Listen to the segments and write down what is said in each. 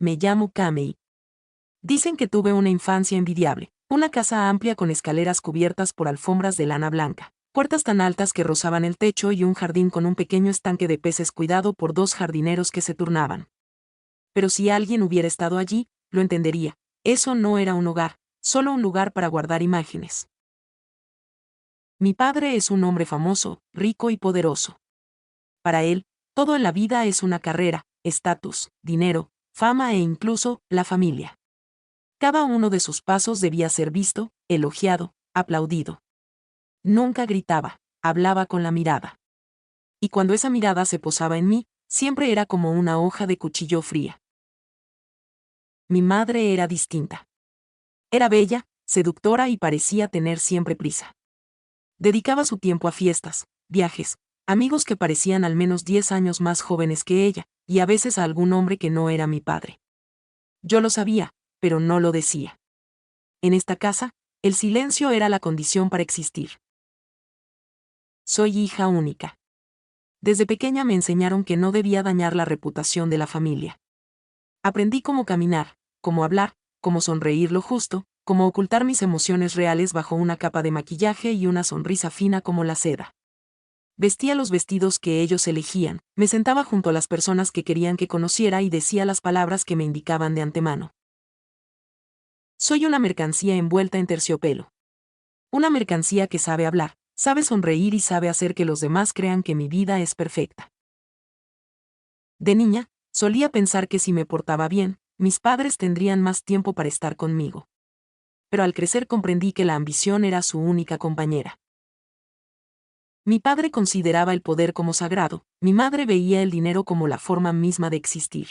me llamo Kamei. Dicen que tuve una infancia envidiable, una casa amplia con escaleras cubiertas por alfombras de lana blanca, puertas tan altas que rozaban el techo y un jardín con un pequeño estanque de peces cuidado por 2 jardineros que se turnaban. Pero si alguien hubiera estado allí, lo entendería. Eso no era un hogar, solo un lugar para guardar imágenes. Mi padre es un hombre famoso, rico y poderoso. Para él, todo en la vida es una carrera, estatus, dinero, fama e incluso, la familia. Cada uno de sus pasos debía ser visto, elogiado, aplaudido. Nunca gritaba, hablaba con la mirada. Y cuando esa mirada se posaba en mí, siempre era como una hoja de cuchillo fría. Mi madre era distinta. Era bella, seductora y parecía tener siempre prisa. Dedicaba su tiempo a fiestas, viajes, amigos que parecían al menos 10 años más jóvenes que ella, y a veces a algún hombre que no era mi padre. Yo lo sabía, pero no lo decía. En esta casa, el silencio era la condición para existir. Soy hija única. Desde pequeña me enseñaron que no debía dañar la reputación de la familia. Aprendí cómo caminar, cómo hablar, cómo sonreír lo justo, cómo ocultar mis emociones reales bajo una capa de maquillaje y una sonrisa fina como la seda. Vestía los vestidos que ellos elegían, me sentaba junto a las personas que querían que conociera y decía las palabras que me indicaban de antemano. Soy una mercancía envuelta en terciopelo. Una mercancía que sabe hablar, sabe sonreír y sabe hacer que los demás crean que mi vida es perfecta. De niña, solía pensar que si me portaba bien, mis padres tendrían más tiempo para estar conmigo. Pero al crecer comprendí que la ambición era su única compañera. Mi padre consideraba el poder como sagrado, mi madre veía el dinero como la forma misma de existir.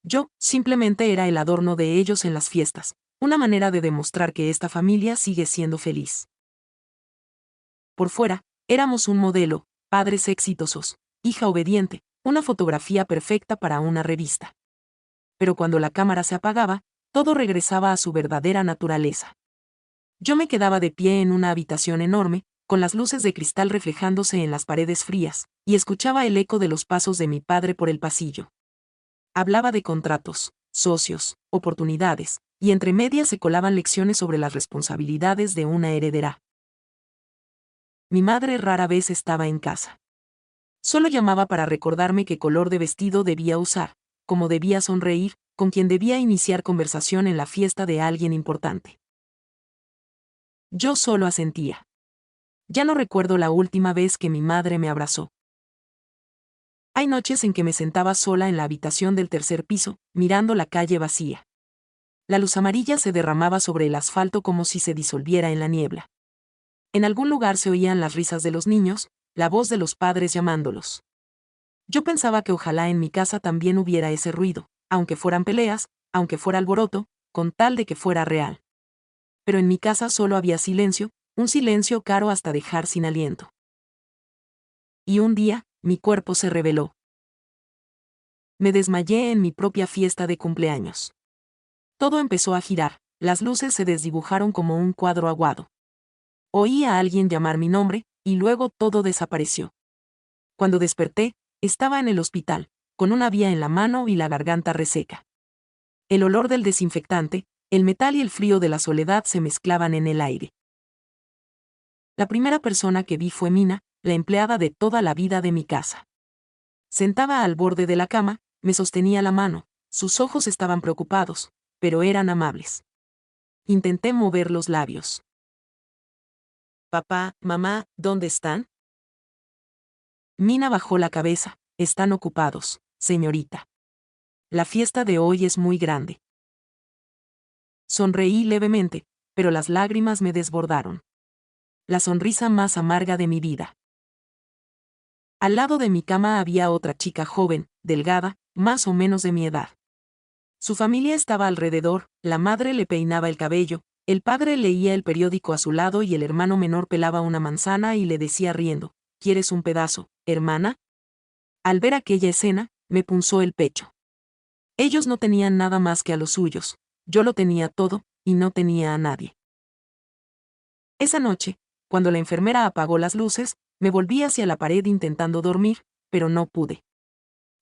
Yo, simplemente era el adorno de ellos en las fiestas, una manera de demostrar que esta familia sigue siendo feliz. Por fuera, éramos un modelo, padres exitosos, hija obediente, una fotografía perfecta para una revista. Pero cuando la cámara se apagaba, todo regresaba a su verdadera naturaleza. Yo me quedaba de pie en una habitación enorme, con las luces de cristal reflejándose en las paredes frías, y escuchaba el eco de los pasos de mi padre por el pasillo. Hablaba de contratos, socios, oportunidades, y entre medias se colaban lecciones sobre las responsabilidades de una heredera. Mi madre rara vez estaba en casa. Solo llamaba para recordarme qué color de vestido debía usar, cómo debía sonreír, con quién debía iniciar conversación en la fiesta de alguien importante. Yo solo asentía. Ya no recuerdo la última vez que mi madre me abrazó. Hay noches en que me sentaba sola en la habitación del tercer piso, mirando la calle vacía. La luz amarilla se derramaba sobre el asfalto como si se disolviera en la niebla. En algún lugar se oían las risas de los niños, la voz de los padres llamándolos. Yo pensaba que ojalá en mi casa también hubiera ese ruido, aunque fueran peleas, aunque fuera alboroto, con tal de que fuera real. Pero en mi casa solo había silencio, un silencio caro hasta dejar sin aliento. Y un día, mi cuerpo se rebeló. Me desmayé en mi propia fiesta de cumpleaños. Todo empezó a girar, las luces se desdibujaron como un cuadro aguado. Oí a alguien llamar mi nombre, y luego todo desapareció. Cuando desperté, estaba en el hospital, con una vía en la mano y la garganta reseca. El olor del desinfectante, el metal y el frío de la soledad se mezclaban en el aire. La primera persona que vi fue Mina, la empleada de toda la vida de mi casa. Sentada al borde de la cama, me sostenía la mano, sus ojos estaban preocupados, pero eran amables. Intenté mover los labios. Papá, mamá, ¿dónde están? Mina bajó la cabeza. Están ocupados, señorita. La fiesta de hoy es muy grande. Sonreí levemente, pero las lágrimas me desbordaron. La sonrisa más amarga de mi vida. Al lado de mi cama había otra chica joven, delgada, más o menos de mi edad. Su familia estaba alrededor, la madre le peinaba el cabello, el padre leía el periódico a su lado y el hermano menor pelaba una manzana y le decía riendo, ¿quieres un pedazo, hermana? Al ver aquella escena, me punzó el pecho. Ellos no tenían nada más que a los suyos, yo lo tenía todo, y no tenía a nadie. Esa noche, cuando la enfermera apagó las luces, me volví hacia la pared intentando dormir, pero no pude.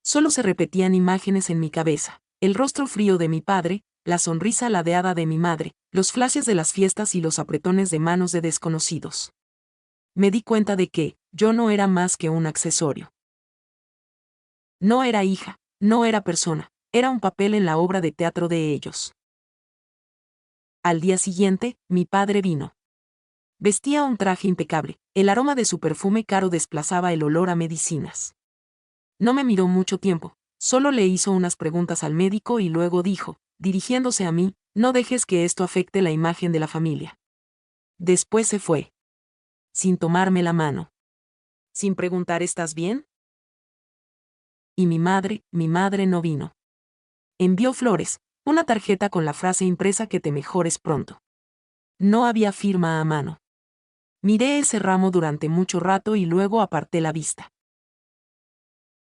Solo se repetían imágenes en mi cabeza, El rostro frío de mi padre, la sonrisa ladeada de mi madre, los flashes de las fiestas y los apretones de manos de desconocidos. Me di cuenta de que yo no era más que un accesorio. No era hija, no era persona, era un papel en la obra de teatro de ellos. Al día siguiente, mi padre vino. Vestía un traje impecable, el aroma de su perfume caro desplazaba el olor a medicinas. No me miró mucho tiempo, solo le hizo unas preguntas al médico y luego dijo, dirigiéndose a mí, no dejes que esto afecte la imagen de la familia. Después se fue. Sin tomarme la mano. Sin preguntar ¿estás bien? Y mi madre no vino. Envió flores, una tarjeta con la frase impresa que te mejores pronto. No había firma a mano. Miré ese ramo durante mucho rato y luego aparté la vista.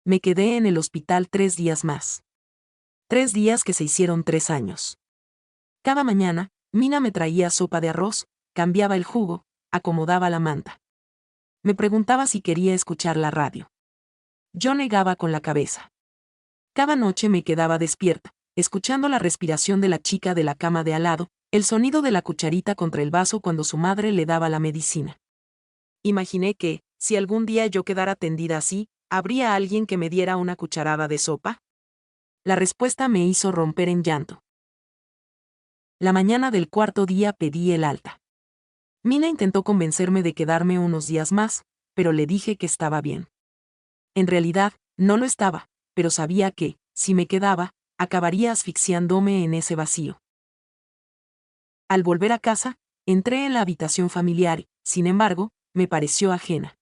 Me quedé en el hospital 3 días más. 3 días que se hicieron 3 años. Cada mañana, Mina me traía sopa de arroz, cambiaba el jugo, acomodaba la manta. Me preguntaba si quería escuchar la radio. Yo negaba con la cabeza. Cada noche me quedaba despierta, escuchando la respiración de la chica de la cama de al lado, el sonido de la cucharita contra el vaso cuando su madre le daba la medicina. Imaginé que, si algún día yo quedara tendida así, ¿habría alguien que me diera una cucharada de sopa? La respuesta me hizo romper en llanto. La mañana del 4.º día pedí el alta. Mina intentó convencerme de quedarme unos días más, pero le dije que estaba bien. En realidad, no lo estaba, pero sabía que, si me quedaba, acabaría asfixiándome en ese vacío. Al volver a casa, entré en la habitación familiar y, sin embargo, me pareció ajena.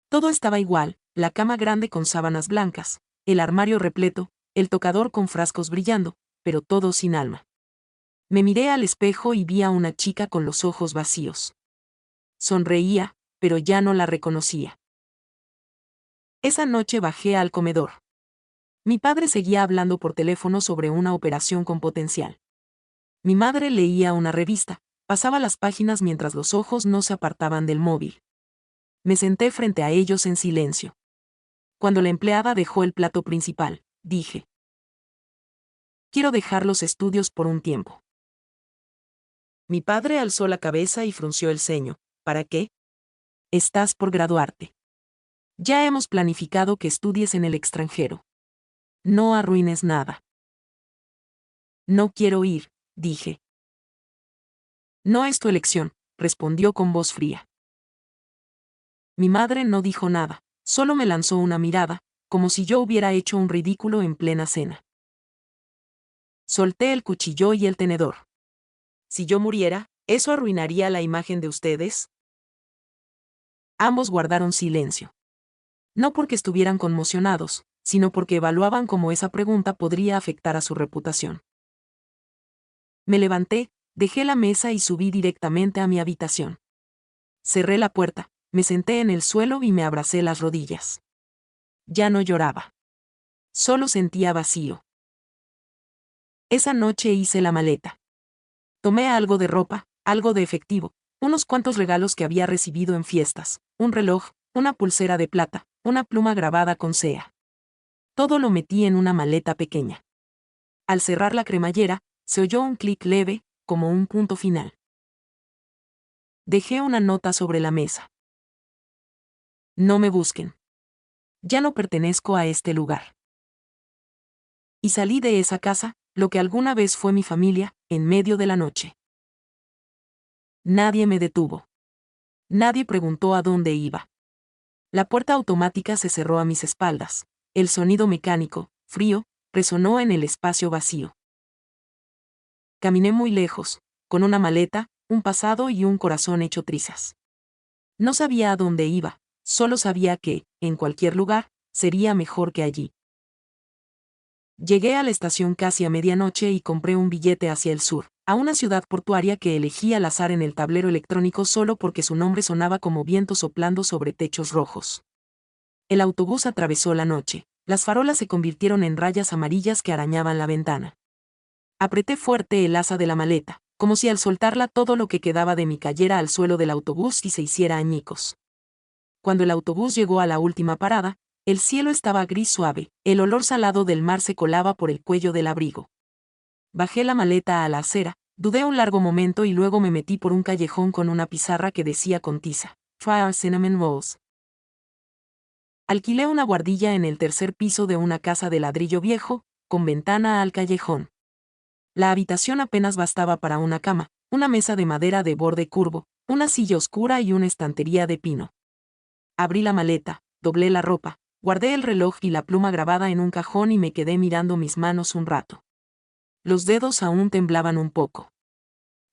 Todo estaba igual, la cama grande con sábanas blancas, el armario repleto, el tocador con frascos brillando, pero todo sin alma. Me miré al espejo y vi a una chica con los ojos vacíos. Sonreía, pero ya no la reconocía. Esa noche bajé al comedor. Mi padre seguía hablando por teléfono sobre una operación con potencial. Mi madre leía una revista, pasaba las páginas mientras los ojos no se apartaban del móvil. Me senté frente a ellos en silencio. Cuando la empleada dejó el plato principal, dije: quiero dejar los estudios por un tiempo. Mi padre alzó la cabeza y frunció el ceño. ¿Para qué? Estás por graduarte. Ya hemos planificado que estudies en el extranjero. No arruines nada. No quiero ir, dije. No es tu elección, respondió con voz fría. Mi madre no dijo nada, solo me lanzó una mirada, como si yo hubiera hecho un ridículo en plena cena. Solté el cuchillo y el tenedor. Si yo muriera, ¿eso arruinaría la imagen de ustedes? Ambos guardaron silencio. No porque estuvieran conmocionados, sino porque evaluaban cómo esa pregunta podría afectar a su reputación. Me levanté, dejé la mesa y subí directamente a mi habitación. Cerré la puerta, me senté en el suelo y me abracé las rodillas. Ya no lloraba. Solo sentía vacío. Esa noche hice la maleta. Tomé algo de ropa, algo de efectivo, unos cuantos regalos que había recibido en fiestas, un reloj, una pulsera de plata, una pluma grabada con sea. Todo lo metí en una maleta pequeña. Al cerrar la cremallera, se oyó un clic leve, como un punto final. Dejé una nota sobre la mesa. No me busquen. Ya no pertenezco a este lugar. Y salí de esa casa, lo que alguna vez fue mi familia, en medio de la noche. Nadie me detuvo. Nadie preguntó a dónde iba. La puerta automática se cerró a mis espaldas. El sonido mecánico, frío, resonó en el espacio vacío. Caminé muy lejos, con una maleta, un pasado y un corazón hecho trizas. No sabía a dónde iba, solo sabía que, en cualquier lugar, sería mejor que allí. Llegué a la estación casi a medianoche y compré un billete hacia el sur, a una ciudad portuaria que elegí al azar en el tablero electrónico solo porque su nombre sonaba como viento soplando sobre techos rojos. El autobús atravesó la noche, las farolas se convirtieron en rayas amarillas que arañaban la ventana. Apreté fuerte el asa de la maleta, como si al soltarla todo lo que quedaba de mí cayera al suelo del autobús y se hiciera añicos. Cuando el autobús llegó a la última parada, El cielo estaba gris suave, el olor salado del mar se colaba por el cuello del abrigo. Bajé la maleta a la acera, dudé un largo momento y luego me metí por un callejón con una pizarra que decía con tiza: "Try our cinnamon rolls". Alquilé una guardilla en el tercer piso de una casa de ladrillo viejo, con ventana al callejón. La habitación apenas bastaba para una cama, una mesa de madera de borde curvo, una silla oscura y una estantería de pino. Abrí la maleta, doblé la ropa, guardé el reloj y la pluma grabada en un cajón y me quedé mirando mis manos un rato. Los dedos aún temblaban un poco.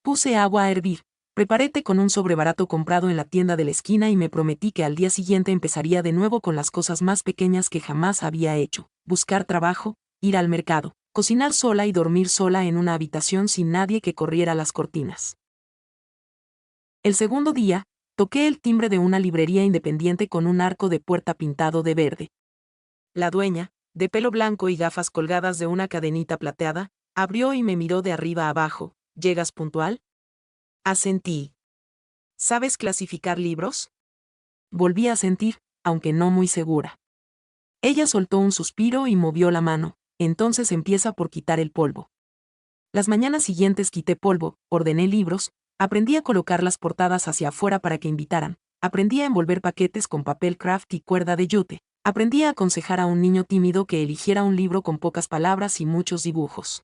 Puse agua a hervir, preparé té con un sobre barato comprado en la tienda de la esquina y me prometí que al día siguiente empezaría de nuevo con las cosas más pequeñas que jamás había hecho: buscar trabajo, ir al mercado, cocinar sola y dormir sola en una habitación sin nadie que corriera las cortinas. El segundo día, toqué el timbre de una librería independiente con un arco de puerta pintado de verde. La dueña, de pelo blanco y gafas colgadas de una cadenita plateada, abrió y me miró de arriba abajo. ¿Llegas puntual? Asentí. ¿Sabes clasificar libros? Volví a sentir, aunque no muy segura. Ella soltó un suspiro y movió la mano. Entonces empieza por quitar el polvo. Las mañanas siguientes quité polvo, ordené libros, aprendí a colocar las portadas hacia afuera para que invitaran, aprendí a envolver paquetes con papel craft y cuerda de yute, aprendí a aconsejar a un niño tímido que eligiera un libro con pocas palabras y muchos dibujos.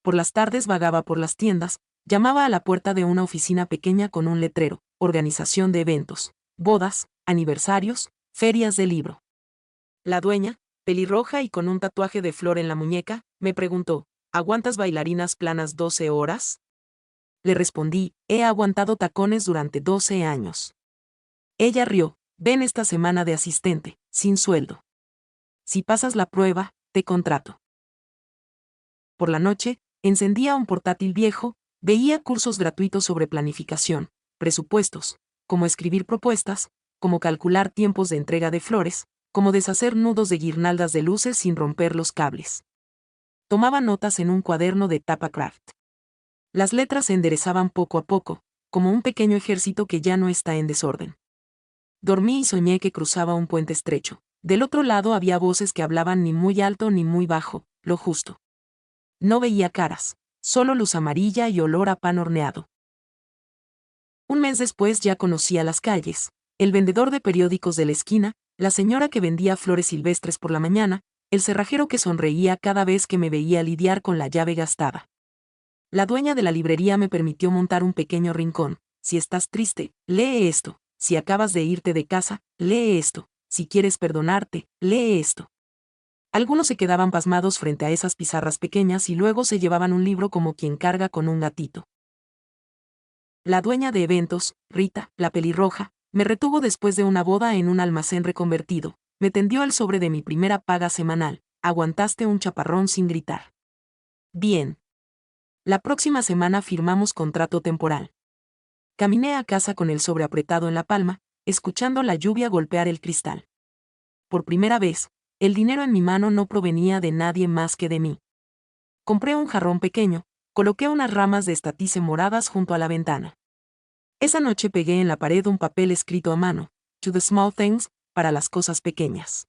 Por las tardes vagaba por las tiendas, llamaba a la puerta de una oficina pequeña con un letrero: organización de eventos, bodas, aniversarios, ferias de libro. La dueña, pelirroja y con un tatuaje de flor en la muñeca, me preguntó: ¿aguantas bailarinas planas 12 horas? Le respondí: he aguantado tacones durante 12 años. Ella rió: ven esta semana de asistente, sin sueldo. Si pasas la prueba, te contrato. Por la noche, encendía un portátil viejo, veía cursos gratuitos sobre planificación, presupuestos, cómo escribir propuestas, cómo calcular tiempos de entrega de flores, cómo deshacer nudos de guirnaldas de luces sin romper los cables. Tomaba notas en un cuaderno de tapa craft. Las letras se enderezaban poco a poco, como un pequeño ejército que ya no está en desorden. Dormí y soñé que cruzaba un puente estrecho. Del otro lado había voces que hablaban ni muy alto ni muy bajo, lo justo. No veía caras, solo luz amarilla y olor a pan horneado. Un mes después ya conocía las calles: el vendedor de periódicos de la esquina, la señora que vendía flores silvestres por la mañana, el cerrajero que sonreía cada vez que me veía lidiar con la llave gastada. La dueña de la librería me permitió montar un pequeño rincón: si estás triste, lee esto; si acabas de irte de casa, lee esto; si quieres perdonarte, lee esto. Algunos se quedaban pasmados frente a esas pizarras pequeñas y luego se llevaban un libro como quien carga con un gatito. La dueña de eventos, Rita, la pelirroja, me retuvo después de una boda en un almacén reconvertido, me tendió el sobre de mi primera paga semanal: aguantaste un chaparrón sin gritar. Bien. La próxima semana firmamos contrato temporal. Caminé a casa con el sobre apretado en la palma, escuchando la lluvia golpear el cristal. Por primera vez, el dinero en mi mano no provenía de nadie más que de mí. Compré un jarrón pequeño, coloqué unas ramas de estatice moradas junto a la ventana. Esa noche pegué en la pared un papel escrito a mano: "To the small things", para las cosas pequeñas.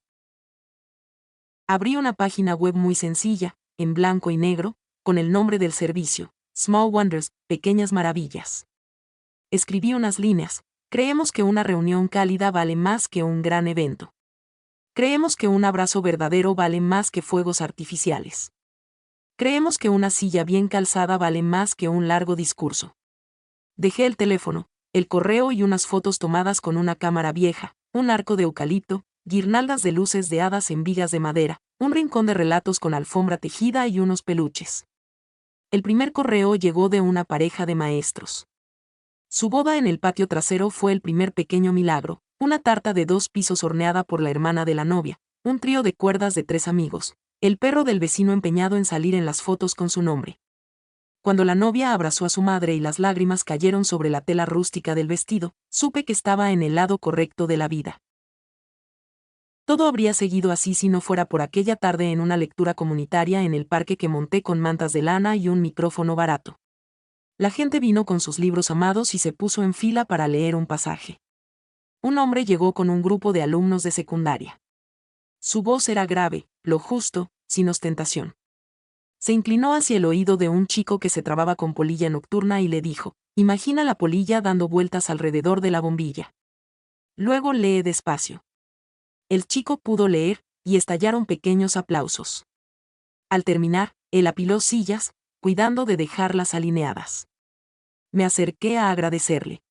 Abrí una página web muy sencilla, en blanco y negro, con el nombre del servicio: Small Wonders, Pequeñas Maravillas. Escribí unas líneas: creemos que una reunión cálida vale más que un gran evento. Creemos que un abrazo verdadero vale más que fuegos artificiales. Creemos que una silla bien calzada vale más que un largo discurso. Dejé el teléfono, el correo y unas fotos tomadas con una cámara vieja, un arco de eucalipto, guirnaldas de luces de hadas en vigas de madera, un rincón de relatos con alfombra tejida y unos peluches. El primer correo llegó de una pareja de maestros. Su boda en el patio trasero fue el primer pequeño milagro: una tarta de 2 pisos horneada por la hermana de la novia, un trío de cuerdas de 3 amigos, el perro del vecino empeñado en salir en las fotos con su nombre. Cuando la novia abrazó a su madre y las lágrimas cayeron sobre la tela rústica del vestido, supe que estaba en el lado correcto de la vida. Todo habría seguido así si no fuera por aquella tarde en una lectura comunitaria en el parque que monté con mantas de lana y un micrófono barato. La gente vino con sus libros amados y se puso en fila para leer un pasaje. Un hombre llegó con un grupo de alumnos de secundaria. Su voz era grave, lo justo, sin ostentación. Se inclinó hacia el oído de un chico que se trababa con polilla nocturna y le dijo: imagina la polilla dando vueltas alrededor de la bombilla. Luego lee despacio. El chico pudo leer, y estallaron pequeños aplausos. Al terminar, él apiló sillas, cuidando de dejarlas alineadas. Me acerqué a agradecerle.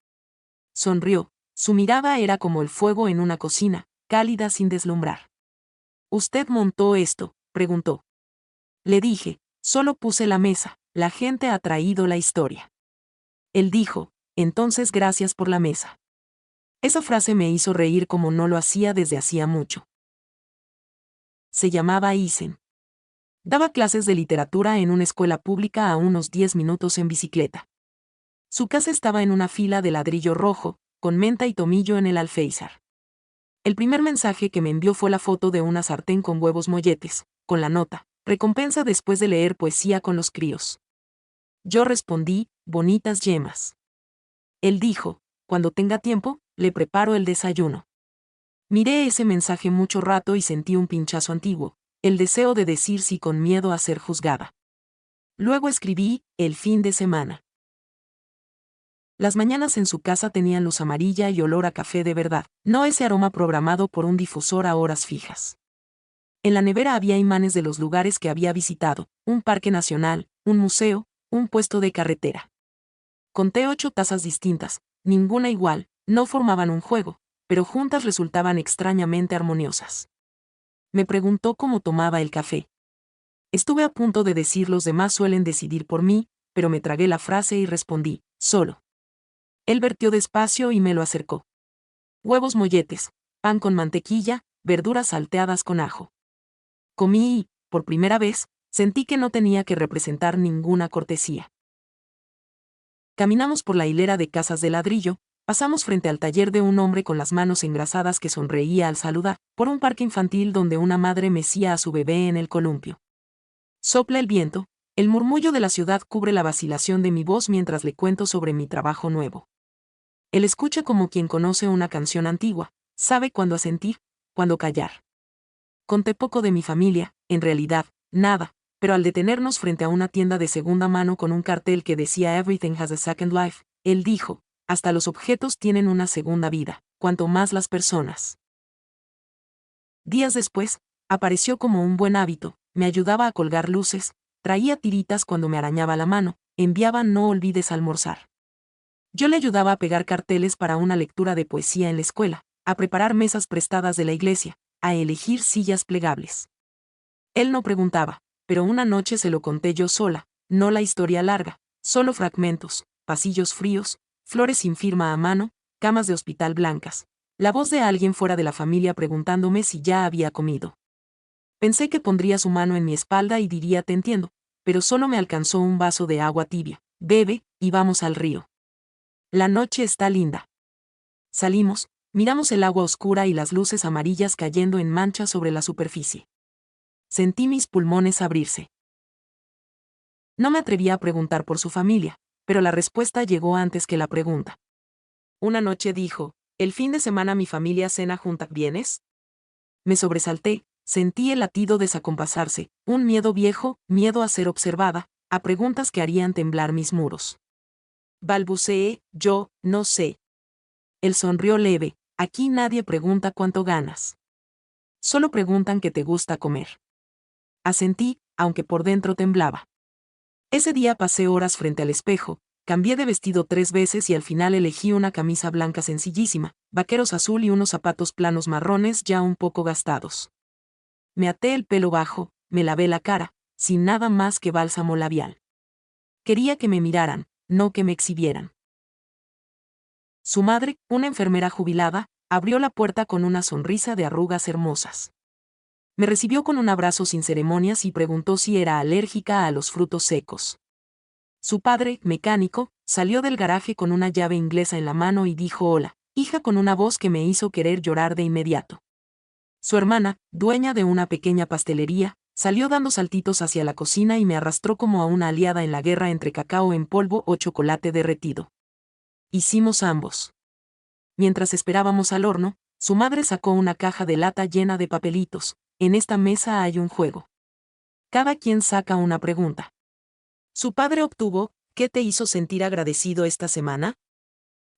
Sonrió, su mirada era como el fuego en una cocina, cálida sin deslumbrar. ¿Usted montó esto?, preguntó. Le dije: solo puse la mesa, la gente ha traído la historia. Él dijo: entonces gracias por la mesa. Esa frase me hizo reír como no lo hacía desde hacía mucho. Se llamaba Isen. Daba clases de literatura en una escuela pública a unos 10 minutos en bicicleta. Su casa estaba en una fila de ladrillo rojo, con menta y tomillo en el alféizar. El primer mensaje que me envió fue la foto de una sartén con huevos molletes, con la nota: recompensa después de leer poesía con los críos. Yo respondí: bonitas yemas. Él dijo: cuando tenga tiempo, le preparo el desayuno. Miré ese mensaje mucho rato y sentí un pinchazo antiguo, el deseo de decir sí con miedo a ser juzgada. Luego escribí: el fin de semana. Las mañanas en su casa tenían luz amarilla y olor a café de verdad, no ese aroma programado por un difusor a horas fijas. En la nevera había imanes de los lugares que había visitado: un parque nacional, un museo, un puesto de carretera. Conté 8 tazas distintas, ninguna igual, no formaban un juego, pero juntas resultaban extrañamente armoniosas. Me preguntó cómo tomaba el café. Estuve a punto de decir: los demás suelen decidir por mí, pero me tragué la frase y respondí: solo. Él vertió despacio y me lo acercó. Huevos molletes, pan con mantequilla, verduras salteadas con ajo. Comí y, por primera vez, sentí que no tenía que representar ninguna cortesía. Caminamos por la hilera de casas de ladrillo, pasamos frente al taller de un hombre con las manos engrasadas que sonreía al saludar, por un parque infantil donde una madre mecía a su bebé en el columpio. Sopla el viento, el murmullo de la ciudad cubre la vacilación de mi voz mientras le cuento sobre mi trabajo nuevo. Él escucha como quien conoce una canción antigua, sabe cuándo asentir, cuándo callar. Conté poco de mi familia, en realidad, nada, pero al detenernos frente a una tienda de segunda mano con un cartel que decía Everything has a second life, él dijo: hasta los objetos tienen una segunda vida, cuanto más las personas. Días después, apareció como un buen hábito, me ayudaba a colgar luces, traía tiritas cuando me arañaba la mano, enviaba no olvides almorzar. Yo le ayudaba a pegar carteles para una lectura de poesía en la escuela, a preparar mesas prestadas de la iglesia, a elegir sillas plegables. Él no preguntaba, pero una noche se lo conté yo sola, no la historia larga, solo fragmentos: pasillos fríos, flores sin firma a mano, camas de hospital blancas, la voz de alguien fuera de la familia preguntándome si ya había comido. Pensé que pondría su mano en mi espalda y diría: te entiendo, pero solo me alcanzó un vaso de agua tibia. Bebe, y vamos al río. La noche está linda. Salimos, miramos el agua oscura y las luces amarillas cayendo en manchas sobre la superficie. Sentí mis pulmones abrirse. No me atreví a preguntar por su familia, pero la respuesta llegó antes que la pregunta. Una noche dijo: el fin de semana mi familia cena junta, ¿vienes? Me sobresalté, sentí el latido desacompasarse, un miedo viejo, miedo a ser observada, a preguntas que harían temblar mis muros. Balbuceé: yo, no sé. Él sonrió leve: aquí nadie pregunta cuánto ganas. Solo preguntan qué te gusta comer. Asentí, aunque por dentro temblaba. Ese día pasé horas frente al espejo, cambié de vestido 3 veces y al final elegí una camisa blanca sencillísima, vaqueros azul y unos zapatos planos marrones ya un poco gastados. Me até el pelo bajo, me lavé la cara, sin nada más que bálsamo labial. Quería que me miraran, no que me exhibieran. Su madre, una enfermera jubilada, abrió la puerta con una sonrisa de arrugas hermosas. Me recibió con un abrazo sin ceremonias y preguntó si era alérgica a los frutos secos. Su padre, mecánico, salió del garaje con una llave inglesa en la mano y dijo hola, hija, con una voz que me hizo querer llorar de inmediato. Su hermana, dueña de una pequeña pastelería, salió dando saltitos hacia la cocina y me arrastró como a una aliada en la guerra entre cacao en polvo o chocolate derretido. Hicimos ambos. Mientras esperábamos al horno, Su madre sacó una caja de lata llena de papelitos. En esta mesa hay un juego. Cada quien saca una pregunta. Su padre obtuvo, ¿qué te hizo sentir agradecido esta semana?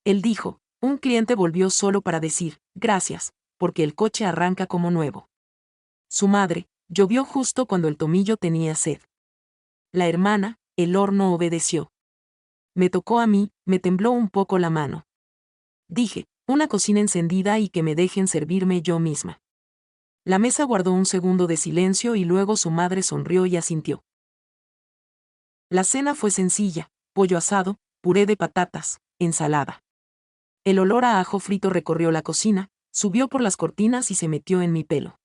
Él dijo, un cliente volvió solo para decir, gracias, porque el coche arranca como nuevo. Su madre, llovió justo cuando el tomillo tenía sed. La hermana, el horno obedeció. Me tocó a mí, me tembló un poco la mano. Dije, una cocina encendida y que me dejen servirme yo misma. La mesa guardó un segundo de silencio y luego su madre sonrió y asintió. La cena fue sencilla, pollo asado, puré de patatas, ensalada. El olor a ajo frito recorrió la cocina, subió por las cortinas y se metió en mi pelo.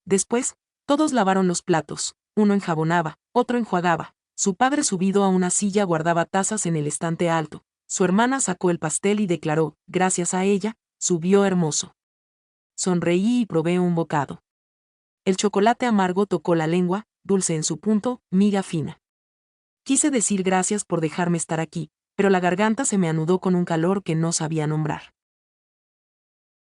Después, todos lavaron los platos, uno enjabonaba, otro enjuagaba, su padre subido a una silla guardaba tazas en el estante alto, su hermana sacó el pastel y declaró, gracias a ella, subió hermoso. Sonreí y probé un bocado. El chocolate amargo tocó la lengua, dulce en su punto, miga fina. Quise decir gracias por dejarme estar aquí, pero la garganta se me anudó con un calor que no sabía nombrar.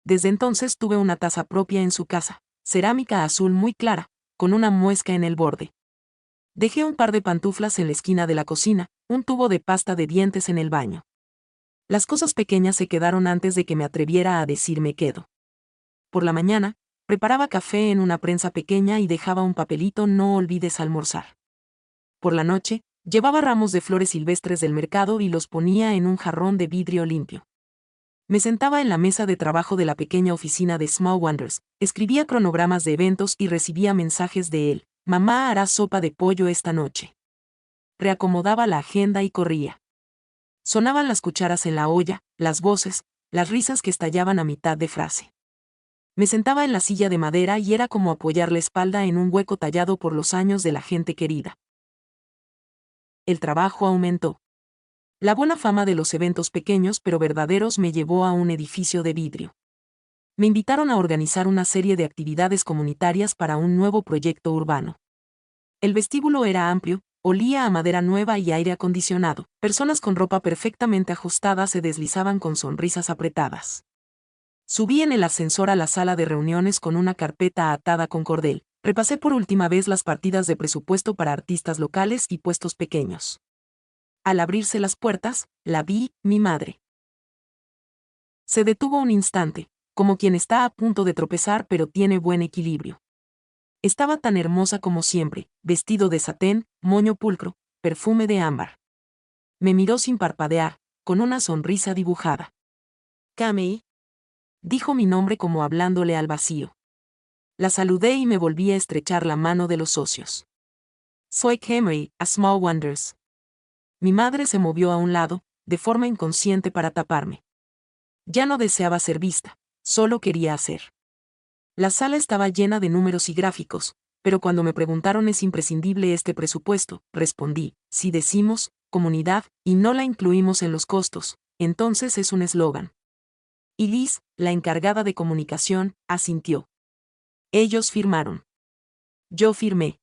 Desde entonces tuve una taza propia en su casa, cerámica azul muy clara, con una muesca en el borde. Dejé un par de pantuflas en la esquina de la cocina, un tubo de pasta de dientes en el baño. Las cosas pequeñas se quedaron antes de que me atreviera a decir me quedo. Por la mañana, preparaba café en una prensa pequeña y dejaba un papelito no olvides almorzar. Por la noche, llevaba ramos de flores silvestres del mercado y los ponía en un jarrón de vidrio limpio. Me sentaba en la mesa de trabajo de la pequeña oficina de Small Wonders, escribía cronogramas de eventos y recibía mensajes de él. Mamá hará sopa de pollo esta noche. Reacomodaba la agenda y corría. Sonaban las cucharas en la olla, las voces, las risas que estallaban a mitad de frase. Me sentaba en la silla de madera y era como apoyar la espalda en un hueco tallado por los años de la gente querida. El trabajo aumentó. La buena fama de los eventos pequeños pero verdaderos me llevó a un edificio de vidrio. Me invitaron a organizar una serie de actividades comunitarias para un nuevo proyecto urbano. El vestíbulo era amplio, olía a madera nueva y aire acondicionado. Personas con ropa perfectamente ajustada se deslizaban con sonrisas apretadas. Subí en el ascensor a la sala de reuniones con una carpeta atada con cordel. Repasé por última vez las partidas de presupuesto para artistas locales y puestos pequeños. Al abrirse las puertas, la vi, mi madre. Se detuvo un instante, como quien está a punto de tropezar pero tiene buen equilibrio. Estaba tan hermosa como siempre, vestido de satén, moño pulcro, perfume de ámbar. Me miró sin parpadear, con una sonrisa dibujada. Camille, dijo mi nombre como hablándole al vacío. La saludé y me volví a estrechar la mano de los socios. Soy Camille, a Small Wonders. Mi madre se movió a un lado, de forma inconsciente para taparme. Ya no deseaba ser vista, solo quería hacer. La sala estaba llena de números y gráficos, pero cuando me preguntaron ¿es imprescindible este presupuesto?, respondí, si decimos, comunidad, y no la incluimos en los costos, entonces es un eslogan. Y Liz, la encargada de comunicación, asintió. Ellos firmaron. Yo firmé.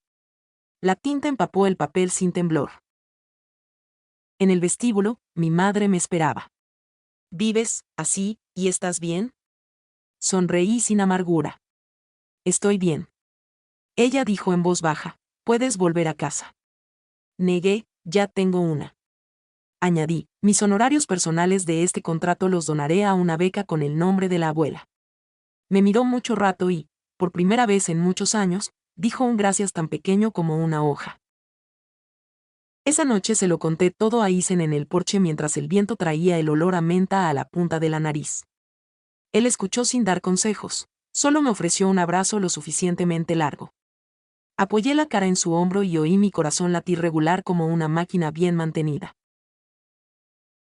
La tinta empapó el papel sin temblor. En el vestíbulo, mi madre me esperaba. ¿Vives, así, y estás bien? Sonreí sin amargura. Estoy bien. Ella dijo en voz baja, puedes volver a casa. Negué, ya tengo una. Añadí, mis honorarios personales de este contrato los donaré a una beca con el nombre de la abuela. Me miró mucho rato y, por primera vez en muchos años, dijo un gracias tan pequeño como una hoja. Esa noche se lo conté todo a Isen en el porche mientras el viento traía el olor a menta a la punta de la nariz. Él escuchó sin dar consejos, solo me ofreció un abrazo lo suficientemente largo. Apoyé la cara en su hombro y oí mi corazón latir regular como una máquina bien mantenida.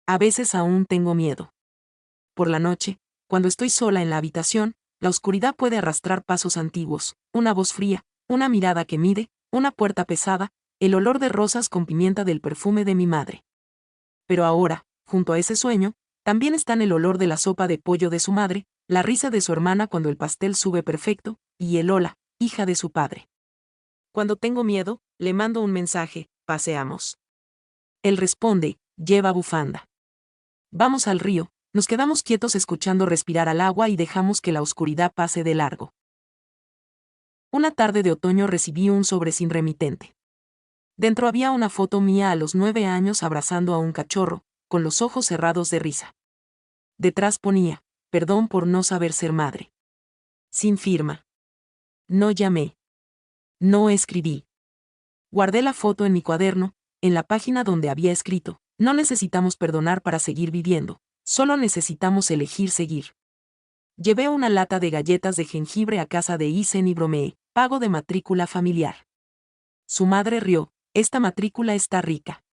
A veces aún tengo miedo. Por la noche, cuando estoy sola en la habitación, la oscuridad puede arrastrar pasos antiguos, una voz fría, una mirada que mide, una puerta pesada, el olor de rosas con pimienta del perfume de mi madre. Pero ahora, junto a ese sueño, también están el olor de la sopa de pollo de su madre, la risa de su hermana cuando el pastel sube perfecto, y el hola, hija de su padre. Cuando tengo miedo, le mando un mensaje, paseamos. Él responde, lleva bufanda. Vamos al río, Nos quedamos quietos escuchando respirar al agua y dejamos que la oscuridad pase de largo. Una tarde de otoño recibí un sobre sin remitente. Dentro había una foto mía a los 9 años abrazando a un cachorro, con los ojos cerrados de risa. Detrás ponía, perdón por no saber ser madre. Sin firma. No llamé. No escribí. Guardé la foto en mi cuaderno, en la página donde había escrito, no necesitamos perdonar para seguir viviendo, solo necesitamos elegir seguir. Llevé una lata de galletas de jengibre a casa de Isen y bromeé, pago de matrícula familiar. Su madre rió, esta matrícula está rica.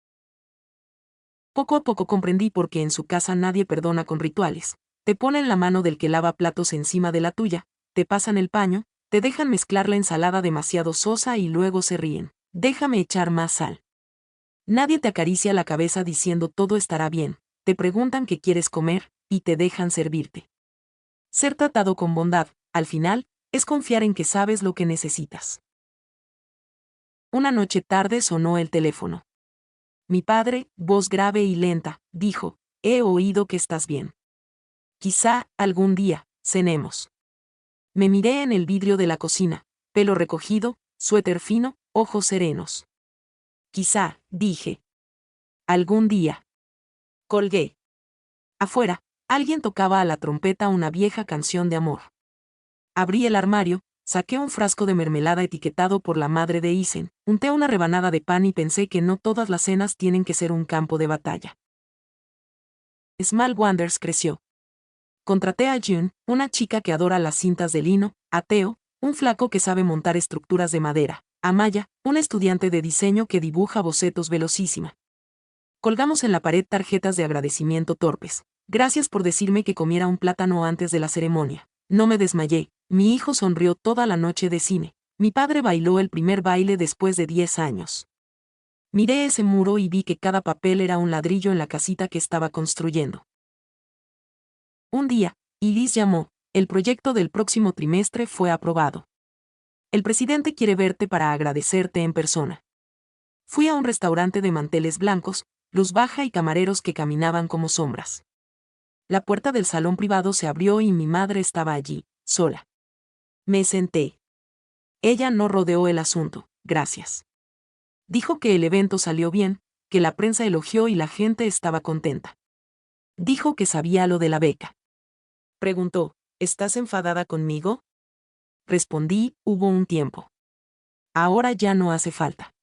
Poco a poco comprendí por qué en su casa nadie perdona con rituales. Te ponen la mano del que lava platos encima de la tuya, te pasan el paño, te dejan mezclar la ensalada demasiado sosa y luego se ríen. Déjame echar más sal. Nadie te acaricia la cabeza diciendo todo estará bien, te preguntan qué quieres comer, y te dejan servirte. Ser tratado con bondad, al final, es confiar en que sabes lo que necesitas. Una noche tarde sonó el teléfono. Mi padre, voz grave y lenta, dijo, he oído que estás bien. Quizá, algún día, cenemos. Me miré en el vidrio de la cocina, pelo recogido, suéter fino, ojos serenos. Quizá, dije. Algún día. Colgué. Afuera, alguien tocaba a la trompeta una vieja canción de amor. Abrí el armario, saqué un frasco de mermelada etiquetado por la madre de Isen, unté una rebanada de pan y pensé que no todas las cenas tienen que ser un campo de batalla. Small Wonders creció. Contraté a June, una chica que adora las cintas de lino, a Theo, un flaco que sabe montar estructuras de madera, a Maya, una estudiante de diseño que dibuja bocetos velocísima. Colgamos en la pared tarjetas de agradecimiento torpes. Gracias por decirme que comiera un plátano antes de la ceremonia. No me desmayé. Mi hijo sonrió toda la noche de cine. Mi padre bailó el primer baile después de 10 años. Miré ese muro y vi que cada papel era un ladrillo en la casita que estaba construyendo. Un día, Iris llamó, el proyecto del próximo trimestre fue aprobado. El presidente quiere verte para agradecerte en persona. Fui a un restaurante de manteles blancos, luz baja y camareros que caminaban como sombras. La puerta del salón privado se abrió y mi madre estaba allí, sola. Me senté. Ella no rodeó el asunto, gracias. Dijo que el evento salió bien, que la prensa elogió y la gente estaba contenta. Dijo que sabía lo de la beca. Preguntó, ¿estás enfadada conmigo? Respondí, hubo un tiempo. Ahora ya no hace falta.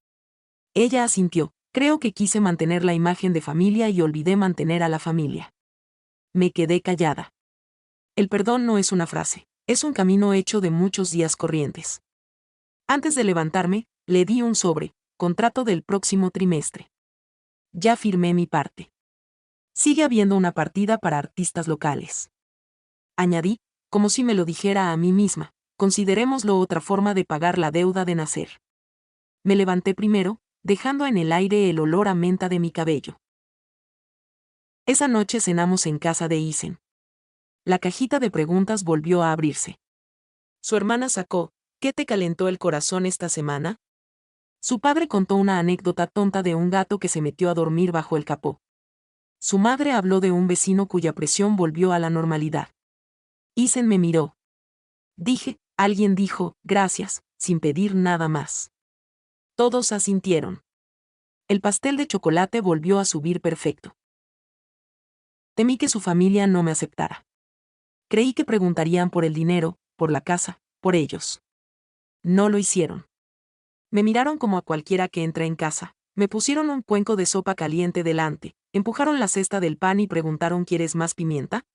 Ella asintió, creo que quise mantener la imagen de familia y olvidé mantener a la familia. Me quedé callada. El perdón no es una frase, es un camino hecho de muchos días corrientes. Antes de levantarme, le di un sobre, contrato del próximo trimestre. Ya firmé mi parte. Sigue habiendo una partida para artistas locales. Añadí, como si me lo dijera a mí misma, considerémoslo otra forma de pagar la deuda de nacer. Me levanté primero, dejando en el aire el olor a menta de mi cabello. Esa noche cenamos en casa de Isen. La cajita de preguntas volvió a abrirse. Su hermana sacó, ¿qué te calentó el corazón esta semana? Su padre contó una anécdota tonta de un gato que se metió a dormir bajo el capó. Su madre habló de un vecino cuya presión volvió a la normalidad. Isen me miró. Dije, alguien dijo, gracias, sin pedir nada más. Todos asintieron. El pastel de chocolate volvió a subir perfecto. Temí que su familia no me aceptara. Creí que preguntarían por el dinero, por la casa, por ellos. No lo hicieron. Me miraron como a cualquiera que entra en casa, me pusieron un cuenco de sopa caliente delante, empujaron la cesta del pan y preguntaron ¿quieres más pimienta?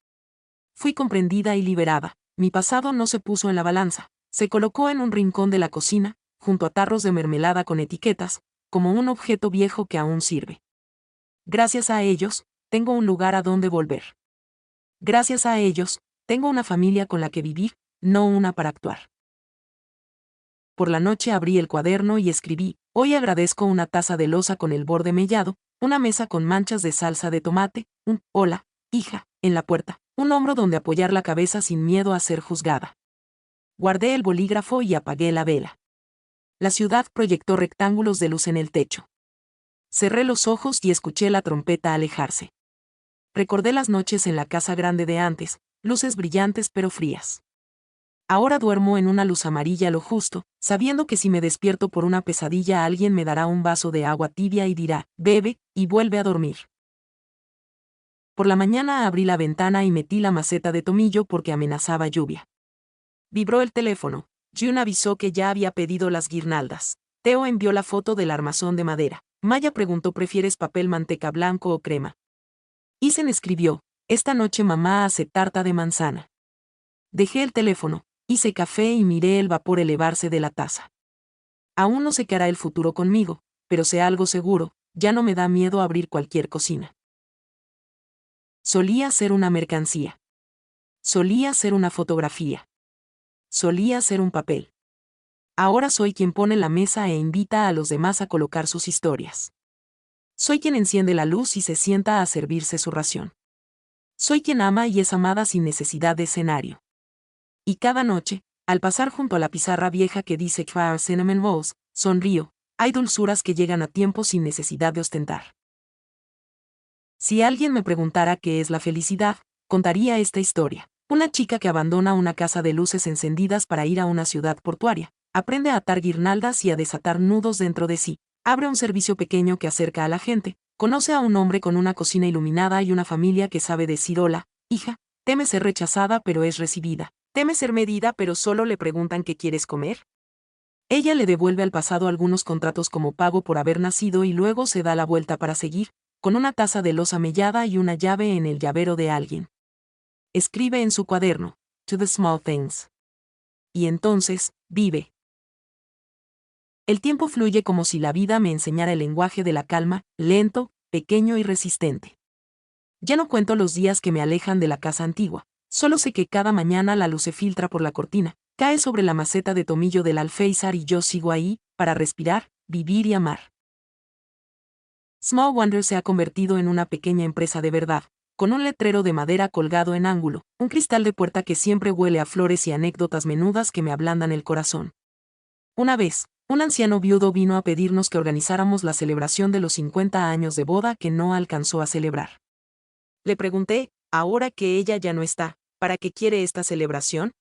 Fui comprendida y liberada, mi pasado no se puso en la balanza, se colocó en un rincón de la cocina, junto a tarros de mermelada con etiquetas, como un objeto viejo que aún sirve. Gracias a ellos, tengo un lugar a donde volver. Gracias a ellos, tengo una familia con la que vivir, no una para actuar. Por la noche abrí el cuaderno y escribí, hoy agradezco una taza de loza con el borde mellado, una mesa con manchas de salsa de tomate, un hola, hija, en la puerta, un hombro donde apoyar la cabeza sin miedo a ser juzgada. Guardé el bolígrafo y apagué la vela. La ciudad proyectó rectángulos de luz en el techo. Cerré los ojos y escuché la trompeta alejarse. Recordé las noches en la casa grande de antes, luces brillantes pero frías. Ahora duermo en una luz amarilla lo justo, sabiendo que si me despierto por una pesadilla alguien me dará un vaso de agua tibia y dirá, bebe, y vuelve a dormir. Por la mañana abrí la ventana y metí la maceta de tomillo porque amenazaba lluvia. Vibró el teléfono. June avisó que ya había pedido las guirnaldas. Theo envió la foto del armazón de madera. Maya preguntó: ¿prefieres papel manteca blanco o crema? Isen escribió: esta noche mamá hace tarta de manzana. Dejé el teléfono, hice café y miré el vapor elevarse de la taza. Aún no sé qué hará el futuro conmigo, pero sé algo seguro, ya no me da miedo abrir cualquier cocina. Solía ser una mercancía. Solía ser una fotografía. Solía ser un papel. Ahora soy quien pone la mesa e invita a los demás a colocar sus historias. Soy quien enciende la luz y se sienta a servirse su ración. Soy quien ama y es amada sin necesidad de escenario. Y cada noche, al pasar junto a la pizarra vieja que dice Clear Cinnamon Rolls, sonrío, hay dulzuras que llegan a tiempo sin necesidad de ostentar. Si alguien me preguntara qué es la felicidad, contaría esta historia. Una chica que abandona una casa de luces encendidas para ir a una ciudad portuaria, aprende a atar guirnaldas y a desatar nudos dentro de sí, abre un servicio pequeño que acerca a la gente, conoce a un hombre con una cocina iluminada y una familia que sabe decir hola, hija, teme ser rechazada pero es recibida, teme ser medida pero solo le preguntan qué quieres comer. Ella le devuelve al pasado algunos contratos como pago por haber nacido y luego se da la vuelta para seguir, con una taza de loza mellada y una llave en el llavero de alguien. Escribe en su cuaderno, To the Small Things. Y entonces, vive. El tiempo fluye como si la vida me enseñara el lenguaje de la calma, lento, pequeño y resistente. Ya no cuento los días que me alejan de la casa antigua, solo sé que cada mañana la luz se filtra por la cortina, cae sobre la maceta de tomillo del alféizar y yo sigo ahí, para respirar, vivir y amar. Small Wonder se ha convertido en una pequeña empresa de verdad, con un letrero de madera colgado en ángulo, un cristal de puerta que siempre huele a flores y anécdotas menudas que me ablandan el corazón. Una vez, un anciano viudo vino a pedirnos que organizáramos la celebración de los 50 años de boda que no alcanzó a celebrar. Le pregunté, ahora que ella ya no está, ¿para qué quiere esta celebración?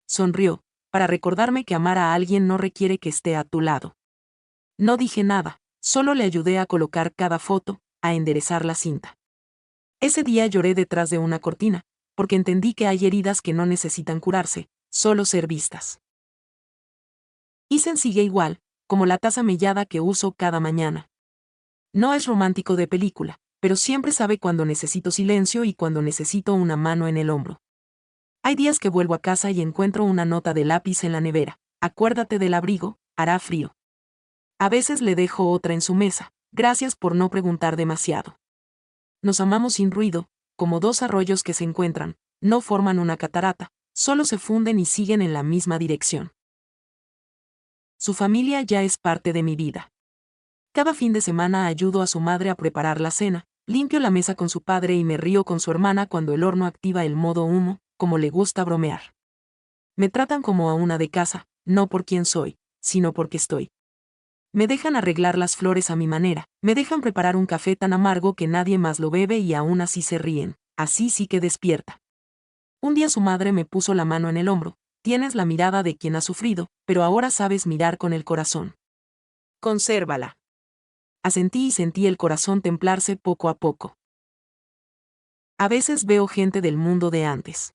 Sonrió, para recordarme que amar a alguien no requiere que esté a tu lado. No dije nada, solo le ayudé a colocar cada foto, a enderezar la cinta. Ese día lloré detrás de una cortina, porque entendí que hay heridas que no necesitan curarse, solo ser vistas. Isen sigue igual, como la taza mellada que uso cada mañana. No es romántico de película, pero siempre sabe cuando necesito silencio y cuando necesito una mano en el hombro. Hay días que vuelvo a casa y encuentro una nota de lápiz en la nevera. Acuérdate del abrigo, hará frío. A veces le dejo otra en su mesa. Gracias por no preguntar demasiado. Nos amamos sin ruido, como dos arroyos que se encuentran, no forman una catarata, solo se funden y siguen en la misma dirección. Su familia ya es parte de mi vida. Cada fin de semana ayudo a su madre a preparar la cena, limpio la mesa con su padre y me río con su hermana cuando el horno activa el modo humo, como le gusta bromear. Me tratan como a una de casa, no por quién soy, sino porque estoy. Me dejan arreglar las flores a mi manera, me dejan preparar un café tan amargo que nadie más lo bebe y aún así se ríen, así sí que despierta. Un día su madre me puso la mano en el hombro, tienes la mirada de quien ha sufrido, pero ahora sabes mirar con el corazón. Consérvala. Asentí y sentí el corazón templarse poco a poco. A veces veo gente del mundo de antes.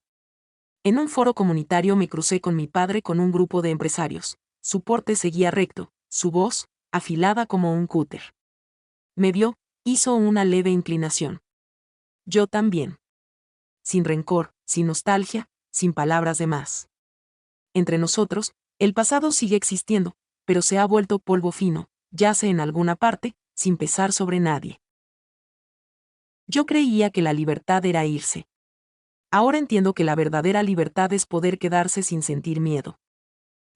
En un foro comunitario me crucé con mi padre con un grupo de empresarios. Su porte seguía recto, su voz, afilada como un cúter. Me vio, hizo una leve inclinación. Yo también. Sin rencor, sin nostalgia, sin palabras de más. Entre nosotros, el pasado sigue existiendo, pero se ha vuelto polvo fino, yace en alguna parte, sin pesar sobre nadie. Yo creía que la libertad era irse. Ahora entiendo que la verdadera libertad es poder quedarse sin sentir miedo.